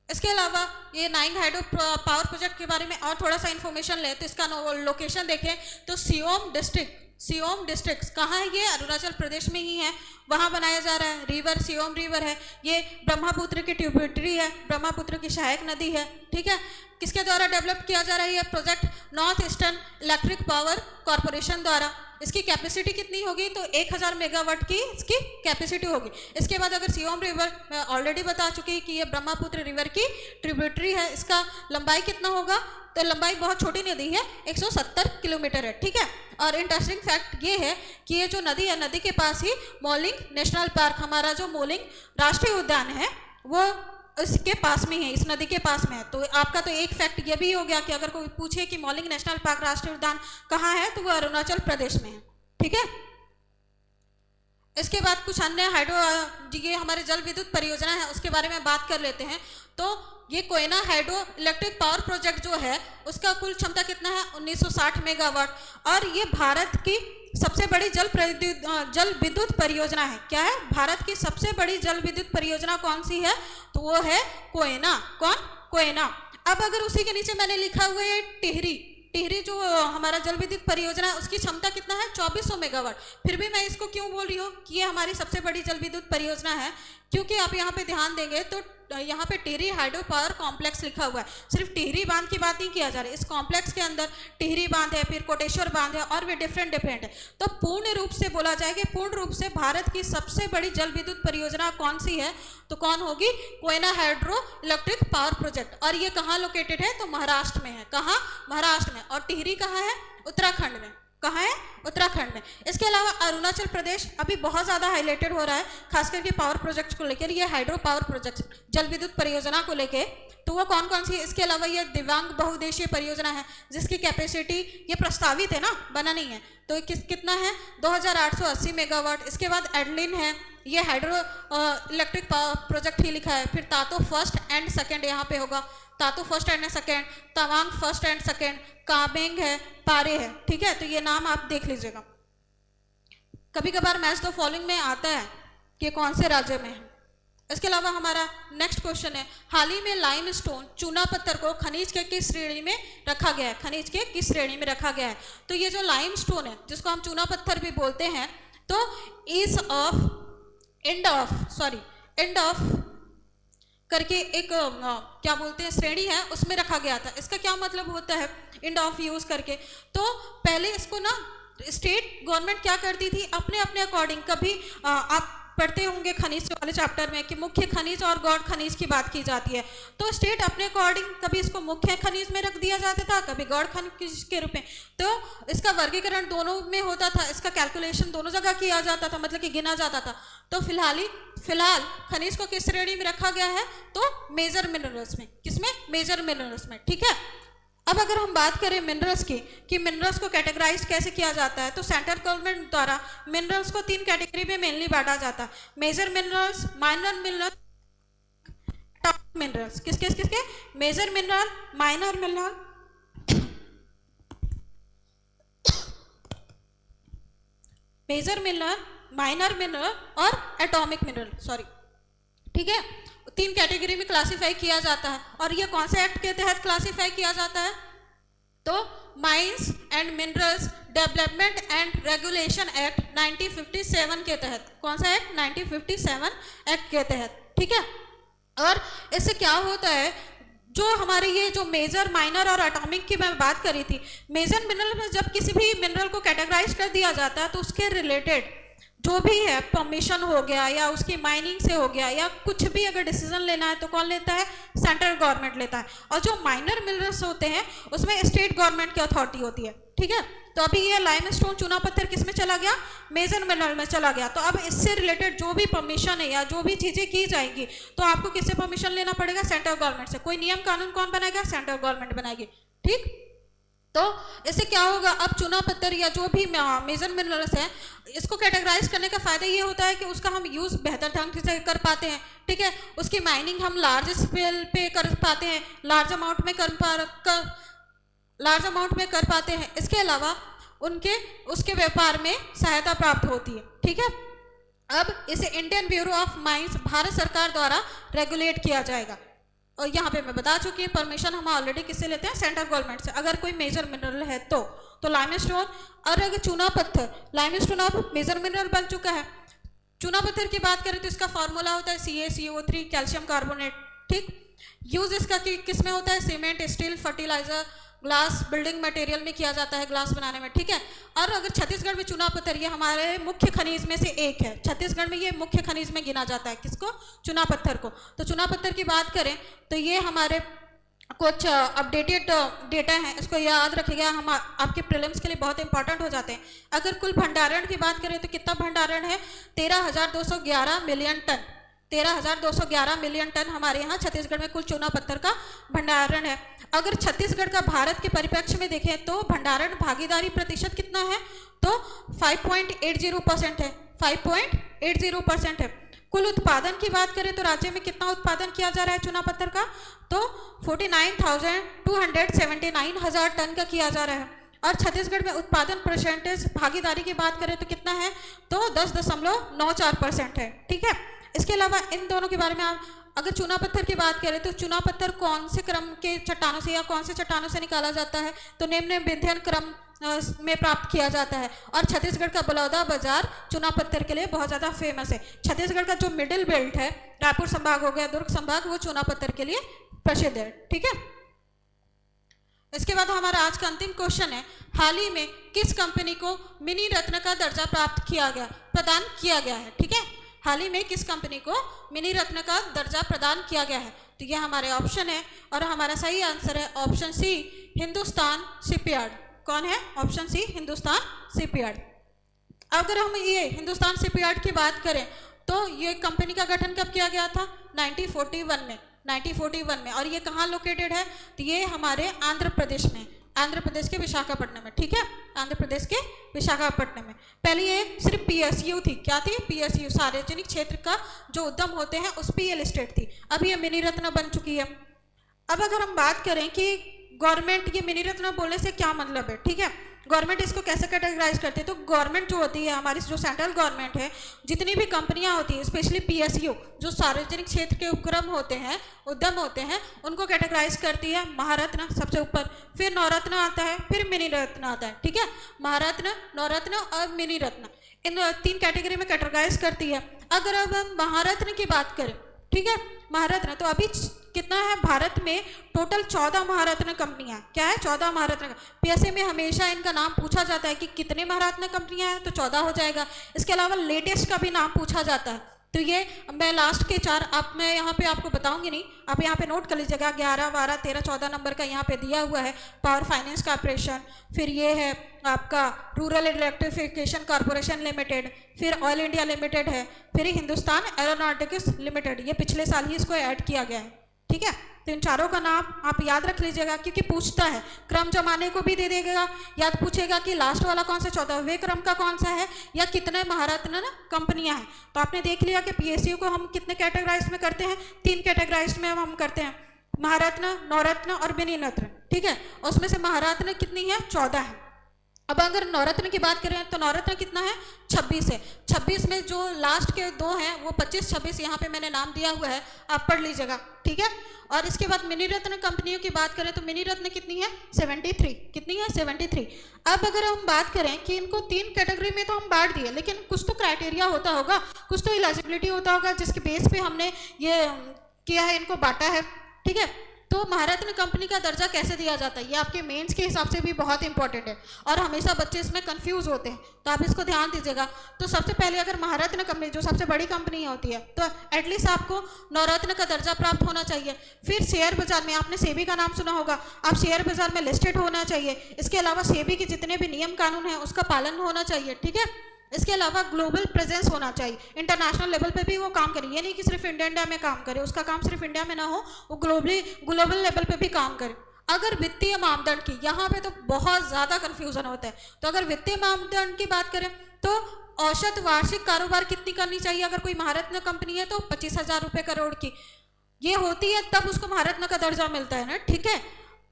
इसके अलावा ये नाइंग हाइड्रो पावर प्रोजेक्ट के बारे में और थोड़ा सा इन्फॉर्मेशन ले तो इसका लोकेशन देखें तो सियोम डिस्ट्रिक्ट, सियोम डिस्ट्रिक्ट कहाँ है? ये अरुणाचल प्रदेश में ही है, वहाँ बनाया जा रहा है। रिवर सियोम रिवर है, ये ब्रह्मपुत्र की ट्रिब्यूटरी है, ब्रह्मपुत्र की सहायक नदी है, ठीक है। किसके द्वारा डेवलप किया जा रहा है ये project? North eastern electric power corporation द्वारा। इसकी कैपेसिटी कितनी होगी? तो 1000 मेगावाट की इसकी कैपेसिटी होगी। इसके बाद अगर सियोम रिवर, मैं ऑलरेडी बता चुकी कि ये ब्रह्मपुत्र रिवर की ट्रिब्यूटरी है, इसका लंबाई कितना होगा? तो लंबाई बहुत छोटी नदी है, 170 किलोमीटर है, ठीक है। और इंटरेस्टिंग फैक्ट ये है कि ये जो नदी है, नदी के पास ही मोलिंग नेशनल पार्क, हमारा जो मोलिंग राष्ट्रीय उद्यान है वो इसके पास में है, इस नदी के पास में है। तो आपका तो एक फैक्ट ये भी हो गया कि अगर कोई पूछे कि मोलिंग नेशनल पार्क राष्ट्रीय उद्यान कहाँ है, तो वो अरुणाचल प्रदेश में है, ठीक है। इसके बाद कुछ अन्य ये हमारे जल विद्युत परियोजना है, उसके बारे में बात कर लेते हैं। तो ये Koyna hydro electric power project जो है उसका कुल क्षमता कितना है? 1960 मेगावाट। और ये भारत की सबसे बड़ी जल विद्युत परियोजना है। क्या है? भारत की सबसे बड़ी जल विद्युत परियोजना कौन सी है? तो वो है कोयना। कौन? कोयना। अब अगर उसी के नीचे मैंने लिखा हुआ है टिहरी, टिहरी जो हमारा जल विद्युत परियोजना है उसकी क्षमता कितना है? 2400 मेगावाट। फिर भी मैं इसको क्यों बोल रही हूँ कि ये हमारी सबसे बड़ी जल विद्युत परियोजना है? क्योंकि आप यहाँ पे ध्यान देंगे तो यहाँ पे टिहरी हाइड्रो पावर कॉम्प्लेक्स लिखा हुआ है। सिर्फ टिहरी बांध की बात नहीं किया जा रहा है, इस कॉम्प्लेक्स के अंदर टिहरी बांध है, फिर कोटेश्वर बांध है, और भी डिफरेंट है। तो पूर्ण रूप से बोला जाए कि पूर्ण रूप से भारत की सबसे बड़ी जल विद्युत परियोजना कौन सी है? तो कौन होगी? Koyna hydro electric power project. और ये कहाँ लोकेटेड है? तो महाराष्ट्र में है। कहाँ? महाराष्ट्र में। और टिहरी कहाँ है? उत्तराखंड में। कहाँ है? उत्तराखंड में। इसके अलावा अरुणाचल प्रदेश अभी बहुत ज़्यादा हाईलाइटेड हो रहा है, खास करके पावर प्रोजेक्ट्स को लेकर, ये हाइड्रो पावर प्रोजेक्ट जल विद्युत परियोजना को लेके। तो वो कौन कौन सी है? इसके अलावा ये दिव्यांग बहुउद्देशीय परियोजना है जिसकी कैपेसिटी ये प्रस्तावित है ना, बना नहीं है, तो कितना है? 2880 मेगावाट। इसके बाद एडलिन है, ये हाइड्रो इलेक्ट्रिक पावर प्रोजेक्ट ही लिखा है। फिर तातो फर्स्ट एंड सेकेंड यहाँ पे होगा, तातो first and second, Tawang first and second, Kameng है, पारे है, ठीक है। तो ये नाम आप देख लीजिएगा। कभी कभार मैच द फॉलोइंग में आता है कि कौन से राज्य में है। इसके अलावा हमारा नेक्स्ट क्वेश्चन है, हाल ही में लाइमस्टोन चूना पत्थर को खनिज के किस श्रेणी में रखा गया है? खनिज के किस श्रेणी में रखा गया है? तो ये जो लाइमस्टोन है जिसको हम चूना पत्थर भी बोलते हैं, तो एंड ऑफ करके एक क्या बोलते हैं श्रेणी है, उसमें रखा गया था। इसका क्या मतलब होता है एंड ऑफ यूज करके? तो पहले इसको ना स्टेट गवर्नमेंट क्या करती थी, अपने अपने अकॉर्डिंग, कभी आप पढ़ते होंगे खनिज वाले चैप्टर में कि मुख्य खनिज और गौण खनिज की बात की जाती है। तो स्टेट अपने अकॉर्डिंग कभी इसको मुख्य खनिज में रख दिया जाता था, कभी गौण खनिज के रूप में। तो इसका वर्गीकरण दोनों में होता था, इसका कैलकुलेशन दोनों जगह किया जाता था, मतलब कि गिना जाता था। तो फिलहाल खनिज को किस श्रेणी में रखा गया है? तो मेजर मिनरल्स में। किसमें? मेजर मिनरल्स में, ठीक है। अब अगर हम बात करें मिनरल्स की कि मिनरल्स को कैटेगराइज कैसे किया जाता है, तो सेंट्रल गवर्नमेंट द्वारा मिनरल्स को 3 कैटेगरी में मेनली बांटा जाता है, major minerals, minor minerals, atomic minerals. किसके? Major mineral, minor mineral, major mineral, minor mineral और एटॉमिक मिनरल, सॉरी, ठीक है। 3 कैटेगरी में क्लासिफाई किया जाता है। और ये कौन से एक्ट के तहत क्लासिफाई किया जाता है? तो mines and minerals development and regulation act 1957 के तहत। कौन सा एक्ट? 1957 एक्ट के तहत, ठीक है। और इससे क्या होता है, जो हमारे ये जो मेजर, माइनर और एटॉमिक की मैं बात करी थी, मेजर मिनरल में जब किसी भी मिनरल को कैटेगराइज कर दिया जाता है तो उसके रिलेटेड जो भी है, परमिशन हो गया या उसकी माइनिंग से हो गया या कुछ भी अगर डिसीजन लेना है तो कौन लेता है? सेंट्रल गवर्नमेंट लेता है। और जो माइनर मिनरल्स होते हैं उसमें स्टेट गवर्नमेंट की अथॉरिटी होती है, ठीक है। तो अभी ये लाइमस्टोन चूना पत्थर किस में चला गया? मेजर मिनरल में चला गया। तो अब इससे रिलेटेड जो भी परमिशन है या जो भी चीज़ें की जाएगी तो आपको किससे परमिशन लेना पड़ेगा? सेंट्रल गवर्नमेंट से। कोई नियम कानून कौन बनाएगा? सेंट्रल गवर्नमेंट बनाएगी, ठीक। तो इससे क्या होगा, अब चूना पत्थर या जो भी मेजर मिनरल्स है, इसको कैटेगराइज करने का फायदा ये होता है कि उसका हम यूज़ बेहतर ढंग से कर पाते हैं, ठीक है। उसकी माइनिंग हम लार्ज स्केल पे कर पाते हैं, लार्ज अमाउंट में कर पाते हैं। इसके अलावा उसके व्यापार में सहायता प्राप्त होती है, ठीक है। अब इसे Indian bureau of mines Bharat सरकार द्वारा रेगुलेट किया जाएगा, और यहाँ पे मैं बता चुकी हूँ, परमिशन हम ऑलरेडी किससे लेते हैं, सेंट्रल गवर्नमेंट से। अगर कोई मेजर मिनरल है तो लाइमस्टोन, और अगर चूना पत्थर, लाइमस्टोन अब मेजर मिनरल बन चुका है। चूना पत्थर की बात करें तो इसका फॉर्मूला होता है CaCO3 कैल्शियम कार्बोनेट, ठीक। यूज इसका किस में होता है, cement, steel, fertiliser, glass, building material में किया जाता है, ग्लास बनाने में, ठीक है। और अगर छत्तीसगढ़ में चूना पत्थर, ये हमारे मुख्य खनिज में से एक है, छत्तीसगढ़ में ये मुख्य खनिज में गिना जाता है, किसको, चूना पत्थर को। तो चूना पत्थर की बात करें तो ये हमारे कुछ अपडेटेड डेटा है, इसको याद रखिएगा, हम आपके प्रीलिम्स के लिए बहुत इंपॉर्टेंट हो जाते हैं। अगर कुल भंडारण की बात करें तो कितना भंडारण है, 13,211 मिलियन टन, 13,211 मिलियन टन हमारे यहाँ छत्तीसगढ़ में कुल चूना पत्थर का भंडारण है। अगर छत्तीसगढ़ का भारत के परिप्रेक्ष्य में देखें तो भंडारण भागीदारी प्रतिशत कितना है, तो 5.80% है, 5.80% है। कुल उत्पादन की बात करें तो राज्य में कितना उत्पादन किया जा रहा है चूना पत्थर का, तो 49,279 टन का किया जा रहा है। और छत्तीसगढ़ में उत्पादन परसेंटेज भागीदारी की बात करें तो कितना है, तो 10.94% है, ठीक है। इसके अलावा इन दोनों के बारे में आप अगर चूना पत्थर की बात करें तो चूना पत्थर कौन से क्रम के चट्टानों से या कौन से चट्टानों से निकाला जाता है, तो निम्न विंध्यन क्रम में प्राप्त किया जाता है। और छत्तीसगढ़ का बलौदा बाजार चूना पत्थर के लिए बहुत ज़्यादा फेमस है। छत्तीसगढ़ का जो मिडिल बेल्ट है, रायपुर संभाग हो गया, दुर्ग संभाग, वो चूना पत्थर के लिए प्रसिद्ध है, ठीक है। इसके बाद हमारा आज का अंतिम क्वेश्चन है, हाल ही में किस कंपनी को मिनी रत्न का दर्जा प्राप्त किया गया, प्रदान किया गया है, ठीक है। हाल ही में किस कंपनी को मिनी रत्न का दर्जा प्रदान किया गया है, तो ये हमारे ऑप्शन है, और हमारा सही आंसर है ऑप्शन सी, हिंदुस्तान शिपयार्ड। कौन है, ऑप्शन सी, हिंदुस्तान शिपयार्ड। अगर हम ये हिंदुस्तान शिपयार्ड की बात करें तो ये कंपनी का गठन कब किया गया था, 1941 में, और ये कहाँ लोकेटेड है, तो ये हमारे आंध्र प्रदेश में, आंध्र प्रदेश के विशाखापट्टनम में, ठीक है, आंध्र प्रदेश के विशाखापट्टनम में। पहले ये सिर्फ PSU थी, क्या थी, PSU, सार्वजनिक क्षेत्र का जो उद्यम होते हैं उस पर ये लिस्टेड थी। अब ये मिनी रत्न बन चुकी है। अब अगर हम बात करें कि गवर्नमेंट, ये मिनी रत्न बोलने से क्या मतलब है, ठीक है, गवर्नमेंट इसको कैसे कैटेगराइज करती है, तो गवर्नमेंट जो होती है हमारी, जो सेंट्रल गवर्नमेंट है, जितनी भी कंपनियां होती है, स्पेशली PSU जो सार्वजनिक क्षेत्र के उपक्रम होते हैं, उद्यम होते हैं, उनको कैटेगराइज करती है। महारत्न सबसे ऊपर, फिर नवरत्न आता है, फिर मिनी रत्न आता है, ठीक है। महारत्न, नवरत्न और मिनी रत्न, इन 3 कैटेगरी में कैटेगराइज करती है। अगर अब हम महारत्न की बात करें, ठीक है, महारत्न, तो अभी कितना है, भारत में टोटल 14 महारत्न कंपनियां, क्या है, 14 महारत्न। PSA में हमेशा इनका नाम पूछा जाता है कि कितने महारत्न कंपनियां हैं, तो 14 हो जाएगा। इसके अलावा लेटेस्ट का भी नाम पूछा जाता है, तो ये मैं लास्ट के 4 मैं यहाँ पे आपको बताऊंगी नहीं, आप यहाँ पे नोट कर लीजिएगा, 11, 12, 13, 14 नंबर का यहाँ पे दिया हुआ है। पावर फाइनेंस कॉर्पोरेशन, फिर ये है आपका रूरल इलेक्ट्रिफिकेशन कॉर्पोरेशन लिमिटेड, फिर ऑयल इंडिया लिमिटेड है, फिर हिंदुस्तान एरोनॉटिक्स लिमिटेड, ये पिछले साल ही इसको ऐड किया गया है, ठीक है। तो इन चारों का नाम आप याद रख लीजिएगा, क्योंकि पूछता है, क्रम जमाने को भी दे देगा, याद पूछेगा कि लास्ट वाला कौन सा 14वें क्रम का कौन सा है, या कितने महारत्न कंपनियां हैं। तो आपने देख लिया कि PSU को हम कितने कैटेगराइज में करते हैं, 3 कैटेगराइज में हम करते हैं, महारत्न, नवरत्न और मिनी रत्न, ठीक है। उसमें से महारत्न कितनी है, 14 है। अब अगर नवरत्न की बात करें तो नवरत्न कितना है, 26 है। 26 में जो लास्ट के 2 हैं वो 25, 26 यहाँ पे मैंने नाम दिया हुआ है, आप पढ़ लीजिएगा, ठीक है। और इसके बाद मिनी रत्न कंपनियों की बात करें तो मिनी रत्न कितनी है, 73, कितनी है, 73। अब अगर हम बात करें कि इनको 3 कैटेगरी में तो हम बांट दिए, लेकिन कुछ तो क्राइटेरिया होता होगा, कुछ तो एलिजिबिलिटी होता होगा, जिसके बेस पे हमने ये किया है, इनको बांटा है, ठीक है। तो महारत्न कंपनी का दर्जा कैसे दिया जाता है, ये आपके मेंस के हिसाब से भी बहुत इंपॉर्टेंट है, और हमेशा बच्चे इसमें कंफ्यूज होते हैं, तो आप इसको ध्यान दीजिएगा। तो सबसे पहले अगर महारत्न कंपनी जो सबसे बड़ी कंपनी होती है, तो एटलीस्ट आपको नवरत्न का दर्जा प्राप्त होना चाहिए। फिर शेयर बाजार में आपने सेबी का नाम सुना होगा, आप शेयर बाजार में लिस्टेड होना चाहिए। इसके अलावा सेबी के जितने भी नियम कानून है उसका पालन होना चाहिए, ठीक है। इसके अलावा ग्लोबल प्रेजेंस होना चाहिए, इंटरनेशनल लेवल पे भी वो काम करे, ये नहीं कि सिर्फ इंडिया में काम करे, उसका काम सिर्फ इंडिया में ना हो, वो ग्लोबल लेवल पे भी काम करे। अगर वित्तीय मापदंड की, यहाँ पे तो बहुत ज़्यादा कन्फ्यूजन होता है, तो अगर वित्तीय मापदंड की बात करें तो औसत वार्षिक कारोबार कितनी करनी चाहिए, अगर कोई महारत्न कंपनी है तो 25,000 रुपये करोड़ की ये होती है, तब उसको महारत्न का दर्जा मिलता है ना, ठीक है।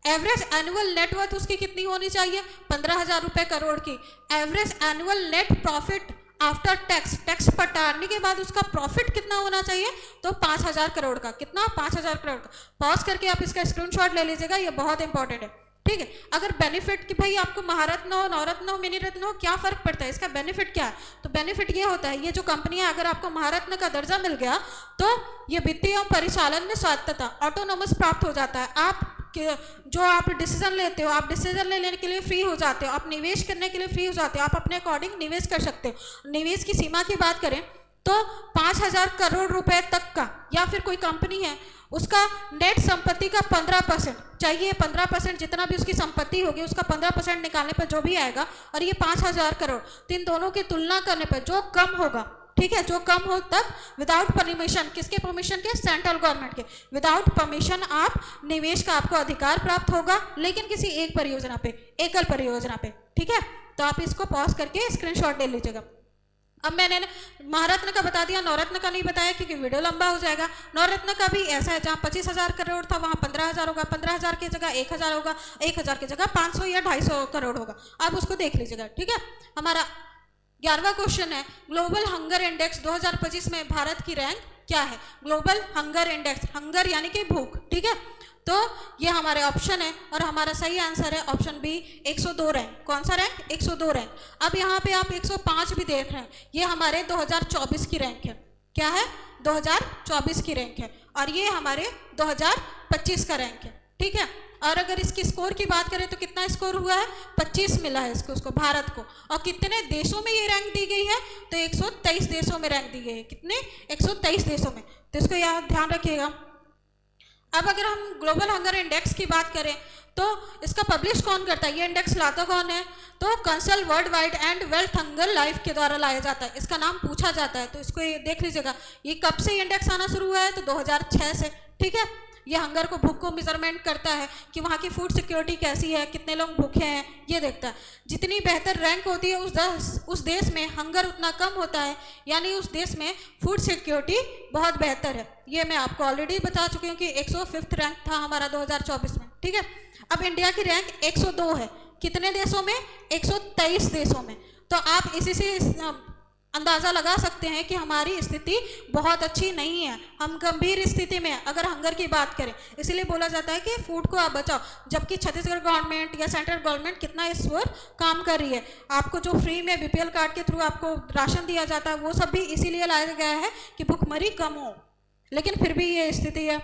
एवरेज एनुअल नेटवर्थ उसकी कितनी होनी चाहिए, 15,000 रुपये करोड़ की। Average annual net profit after tax, tax पटाने के बाद उसका प्रॉफिट कितना होना चाहिए, तो 5000 करोड़ का। कितना? 5000 करोड़ का। पॉज करके आप इसका स्क्रीनशॉट ले लीजिएगा, ये बहुत इंपॉर्टेंट है, ठीक है। अगर बेनिफिट कि भाई आपको महारत्न हो, नवरत्न हो, मिनी रत्न हो, क्या फर्क पड़ता है, इसका बेनिफिट क्या है? तो बेनिफिट ये होता है, ये जो कंपनियां, अगर आपको महारत्न का दर्जा मिल गया तो ये वित्तीय एवं परिचालन में स्वायत्तता, ऑटोनोमस प्राप्त हो जाता है। आप जो आप डिसीजन लेते हो, आप डिसीजन लेने के लिए फ्री हो जाते हो, आप निवेश करने के लिए फ्री हो जाते हो, आप अपने अकॉर्डिंग निवेश कर सकते हो। निवेश की सीमा की बात करें तो 5000 करोड़ रुपए तक का, या फिर कोई कंपनी है उसका नेट संपत्ति का 15% चाहिए, 15% जितना भी उसकी संपत्ति होगी उसका 15% निकालने पर जो भी आएगा, और ये 5000 करोड़, तो इन दोनों की तुलना करने पर जो कम होगा, ठीक है, जो कम हो तब विदाउट परमिशन, किसके परमिशन के? सेंट्रल गवर्नमेंट के। विदाउट परमिशन आप निवेश का आपको अधिकार प्राप्त होगा, लेकिन किसी एक परियोजना पे, एकल परियोजना पे, ठीक है। तो आप इसको पॉज करके स्क्रीनशॉट ले लीजिएगा। अब मैंने महारत्न का बता दिया, नवरत्न का नहीं बताया क्योंकि वीडियो लंबा हो जाएगा। नवरत्न का भी ऐसा है, जहाँ 25,000 करोड़ था वहाँ 15,000 होगा, 15,000 की जगह 1,000 होगा, 1,000 की जगह 500 या 250 करोड़ होगा। आप उसको देख लीजिएगा, ठीक है। हमारा 11वां क्वेश्चन है, ग्लोबल हंगर इंडेक्स 2025 में भारत की रैंक क्या है? ग्लोबल हंगर इंडेक्स, हंगर यानी कि भूख, ठीक है। तो ये हमारे ऑप्शन है, और हमारा सही आंसर है ऑप्शन बी, 102 रैंक। कौन सा रैंक? 102 रैंक। अब यहाँ पे आप 105 भी देख रहे हैं, ये हमारे 2024 की रैंक है। क्या है? 2024 की रैंक है, और ये हमारे 2025 का रैंक है, ठीक है। और अगर इसकी स्कोर की बात करें तो कितना स्कोर हुआ है? 25 मिला है इसको, उसको भारत को। और कितने देशों में ये रैंक दी गई है? तो 123 देशों में रैंक दी गई है। कितने? 123 देशों में। तो इसको याद ध्यान रखिएगा। अब अगर हम ग्लोबल हंगर इंडेक्स की बात करें तो इसका पब्लिश कौन करता है? ये इंडेक्स लाता कौन है? तो council world wide and wealth hunger life के द्वारा लाया जाता है। इसका नाम पूछा जाता है, तो इसको ये देख लीजिएगा। ये कब से इंडेक्स आना शुरू हुआ है? तो 2006 से, ठीक है। ये हंगर को, भूख को मेजरमेंट करता है कि वहाँ की फूड सिक्योरिटी कैसी है, कितने लोग भूखे हैं, ये देखता है। जितनी बेहतर रैंक होती है उस देश में हंगर उतना कम होता है, यानी उस देश में फूड सिक्योरिटी बहुत बेहतर है। ये मैं आपको ऑलरेडी बता चुकी हूँ कि 105 रैंक था हमारा 2024 में, ठीक है। अब इंडिया की रैंक 102 है। कितने देशों में? 123 देशों में। तो आप इसी से अंदाज़ा लगा सकते हैं कि हमारी स्थिति बहुत अच्छी नहीं है, हम गंभीर स्थिति में हैं अगर हंगर की बात करें। इसीलिए बोला जाता है कि फूड को आप बचाओ, जबकि छत्तीसगढ़ गवर्नमेंट या सेंट्रल गवर्नमेंट कितना इस पर काम कर रही है। आपको जो फ्री में बीपीएल कार्ड के थ्रू आपको राशन दिया जाता है, वो सब भी इसीलिए लाया गया है कि भुखमरी कम हो, लेकिन फिर भी ये स्थिति है।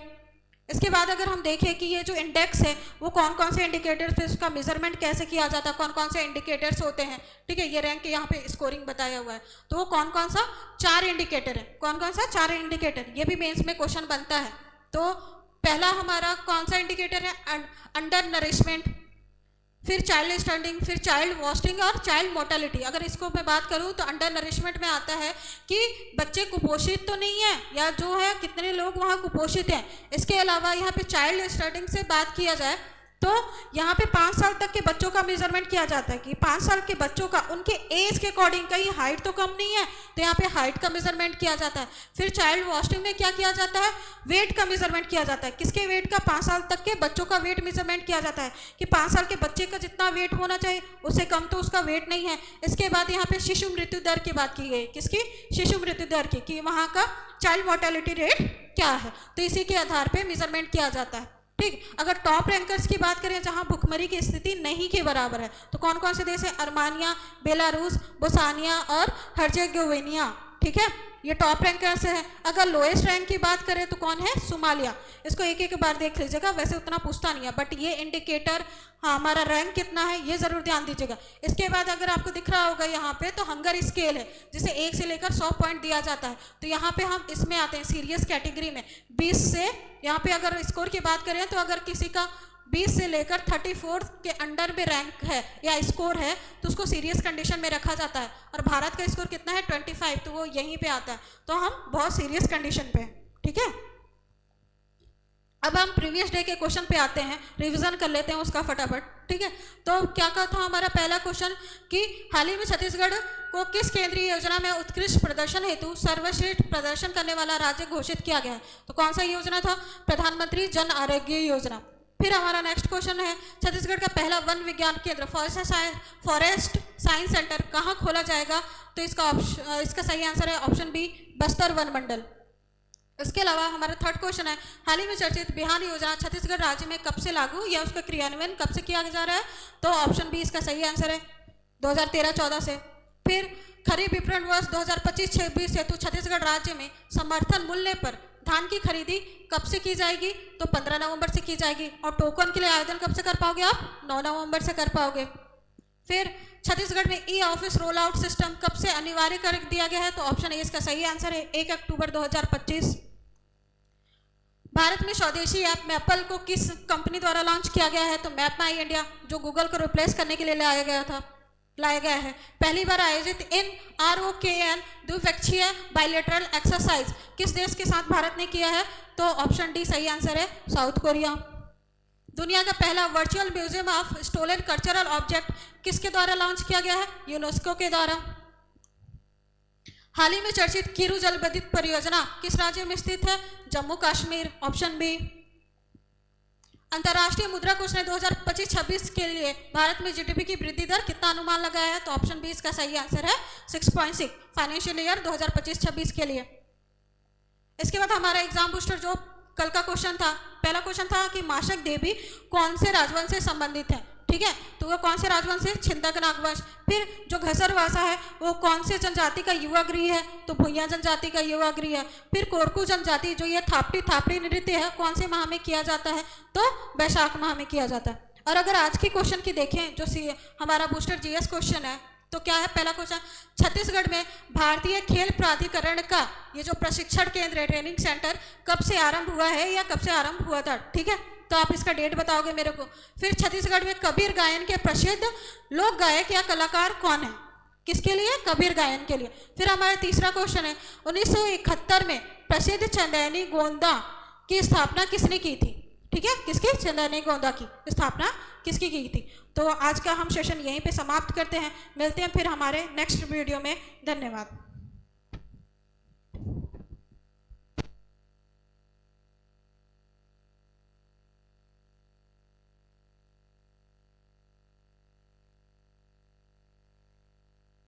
इसके बाद अगर हम देखें कि ये जो इंडेक्स है वो कौन कौन से इंडिकेटर्स पे उसका मेजरमेंट कैसे किया जाता है, कौन कौन से इंडिकेटर्स होते हैं, ठीक है। ये रैंक यहाँ पे स्कोरिंग बताया हुआ है, तो वो कौन कौन सा? 4 इंडिकेटर है। कौन कौन सा? 4 इंडिकेटर। ये भी मेंस में क्वेश्चन बनता है। तो पहला हमारा कौन सा इंडिकेटर है? अंडर नरिशमेंट, फिर चाइल्ड स्टैंडिंग, फिर चाइल्ड वास्टिंग और चाइल्ड मोर्टेलिटी। अगर इसको मैं बात करूं तो अंडर नरिशमेंट में आता है कि बच्चे कुपोषित तो नहीं है, या जो है कितने लोग वहां कुपोषित हैं। इसके अलावा यहाँ पे चाइल्ड स्टैंडिंग से बात किया जाए तो यहाँ पे 5 साल तक के बच्चों का मेजरमेंट किया जाता है कि 5 साल के बच्चों का उनके एज के अकॉर्डिंग, कहीं हाइट तो कम नहीं है तो यहाँ पे हाइट का मेजरमेंट किया जाता है। फिर चाइल्ड वास्टिंग में क्या किया जाता है? वेट का मेजरमेंट किया जाता है। किसके वेट का? 5 साल तक के बच्चों का वेट मेजरमेंट किया जाता है कि 5 साल के बच्चे का जितना वेट होना चाहिए उससे कम तो उसका वेट नहीं है। इसके बाद यहाँ पे शिशु मृत्यु दर की बात की गई। किसकी? शिशु मृत्यु दर की, कि वहाँ का चाइल्ड मोर्टेलिटी रेट क्या है, तो इसी के आधार पर मेजरमेंट किया जाता है, ठीक। अगर टॉप रैंकर्स की बात करें जहां भुखमरी की स्थिति नहीं के बराबर है, तो कौन कौन से देश है? अर्मानिया, बेलारूस, बोस्निया और हर्जेगोविना, ठीक है। ये टॉप रैंकर्स है। अगर लोएस्ट रैंक की बात करें तो कौन है? सोमालिया। इसको एक एक बार देख लीजिएगा, वैसे उतना पूछता नहीं है, बट ये इंडिकेटर, हाँ, हमारा रैंक कितना है ये जरूर ध्यान दीजिएगा। इसके बाद अगर आपको दिख रहा होगा यहाँ पे, तो हंगर स्केल है जिसे 1 से लेकर 100 पॉइंट दिया जाता है। तो यहाँ पे हम इसमें आते हैं सीरियस कैटेगरी में। 20 से यहाँ पे अगर स्कोर की बात करें तो अगर किसी का 20 से लेकर 34 के अंडर में रैंक है या स्कोर है तो उसको सीरियस कंडीशन में रखा जाता है। और भारत का स्कोर कितना है? 25, तो वो यहीं पे आता है, तो हम बहुत सीरियस कंडीशन पे हैं, ठीक है। अब हम प्रीवियस डे के क्वेश्चन पे आते हैं, रिवीजन कर लेते हैं उसका फटाफट, ठीक है। तो क्या कहा था हमारा पहला क्वेश्चन कि हाल ही में छत्तीसगढ़ को किस केंद्रीय योजना में उत्कृष्ट प्रदर्शन हेतु सर्वश्रेष्ठ प्रदर्शन करने वाला राज्य घोषित किया गया है? तो कौन सा योजना था? प्रधानमंत्री जन आरोग्य योजना। फिर हमारा नेक्स्ट क्वेश्चन है, छत्तीसगढ़ का पहला वन विज्ञान केंद्र फॉरेस्ट साइंस सेंटर कहाँ खोला जाएगा? तो इसका सही आंसर है ऑप्शन बी, बस्तर वन मंडल। इसके अलावा हमारा थर्ड क्वेश्चन है, हाल ही में चर्चित बिहान योजना छत्तीसगढ़ राज्य में कब से लागू या उसका क्रियान्वयन कब से किया जा रहा है? तो ऑप्शन बी इसका सही आंसर है 2013-14 से। फिर खरीफ विपणन वर्ष 2025-26 हेतु छत्तीसगढ़ राज्य में समर्थन मूल्य पर धान की खरीदी कब से की जाएगी? तो 15 नवंबर से की जाएगी। और टोकन के लिए आवेदन कब से कर पाओगे आप? 9 नवंबर से कर पाओगे। फिर छत्तीसगढ़ में e office roll out system कब से अनिवार्य कर दिया गया है? तो ऑप्शन ए इसका सही आंसर है 1 अक्टूबर 2025। भारत में स्वदेशी ऐप मैपल को किस कंपनी द्वारा लॉन्च किया गया है? तो मैप माई इंडिया, जो गूगल को रिप्लेस करने के लिए लाया गया है। पहली बार आयोजित इन ROKN द्विपक्षीय बायलैटरल एक्सरसाइज किस देश के साथ भारत ने किया है? तो ऑप्शन डी सही आंसर है साउथ कोरिया। दुनिया का पहला virtual museum of stolen cultural object किसके द्वारा लॉन्च किया गया है? यूनेस्को के द्वारा। हाल ही में चर्चित किरू जल विद्युत परियोजना किस राज्य में स्थित है? Jammu Kashmir, option B. अंतर्राष्ट्रीय मुद्रा कोष ने 2025-26 के लिए भारत में जीडीपी की वृद्धि दर कितना अनुमान लगाया है? तो ऑप्शन बी इसका सही आंसर है 6.6 फाइनेंशियल ईयर 2025-26 के लिए। इसके बाद हमारा एग्जाम बूस्टर जो कल का क्वेश्चन था, पहला क्वेश्चन था कि माशक देवी कौन से राजवंश से संबंधित है, ठीक है, तो वो कौन से राजवंश है? छिंदक नागवंश। फिर जो घसरवासा है वो कौन से जनजाति का युवा गृह है? तो भुइयां जनजाति का युवा गृह है। फिर कोरकू जनजाति जो ये थापड़ी नृत्य है कौन से माह में किया जाता है? तो वैशाख माह में किया जाता है। और अगर आज के क्वेश्चन की देखें जो हमारा बूस्टर जीएस क्वेश्चन है, तो क्या है पहला क्वेश्चन, छत्तीसगढ़ में भारतीय खेल प्राधिकरण का ये जो प्रशिक्षण केंद्र है, ट्रेनिंग सेंटर, कब से आरंभ हुआ है या कब से आरंभ हुआ था? ठीक है, तो आप इसका डेट बताओगे मेरे को। फिर छत्तीसगढ़ में कबीर गायन के प्रसिद्ध लोक गायक या कलाकार कौन है? किसके लिए? कबीर गायन के लिए। फिर हमारा तीसरा क्वेश्चन है, 1971 में प्रसिद्ध चंदैनी गोंदा की स्थापना किसने की थी? ठीक है, किसकी? चंदैनी गोंदा की स्थापना किसकी की थी? तो आज का हम सेशन यहीं पे समाप्त करते हैं। मिलते हैं फिर हमारे नेक्स्ट वीडियो में। धन्यवाद।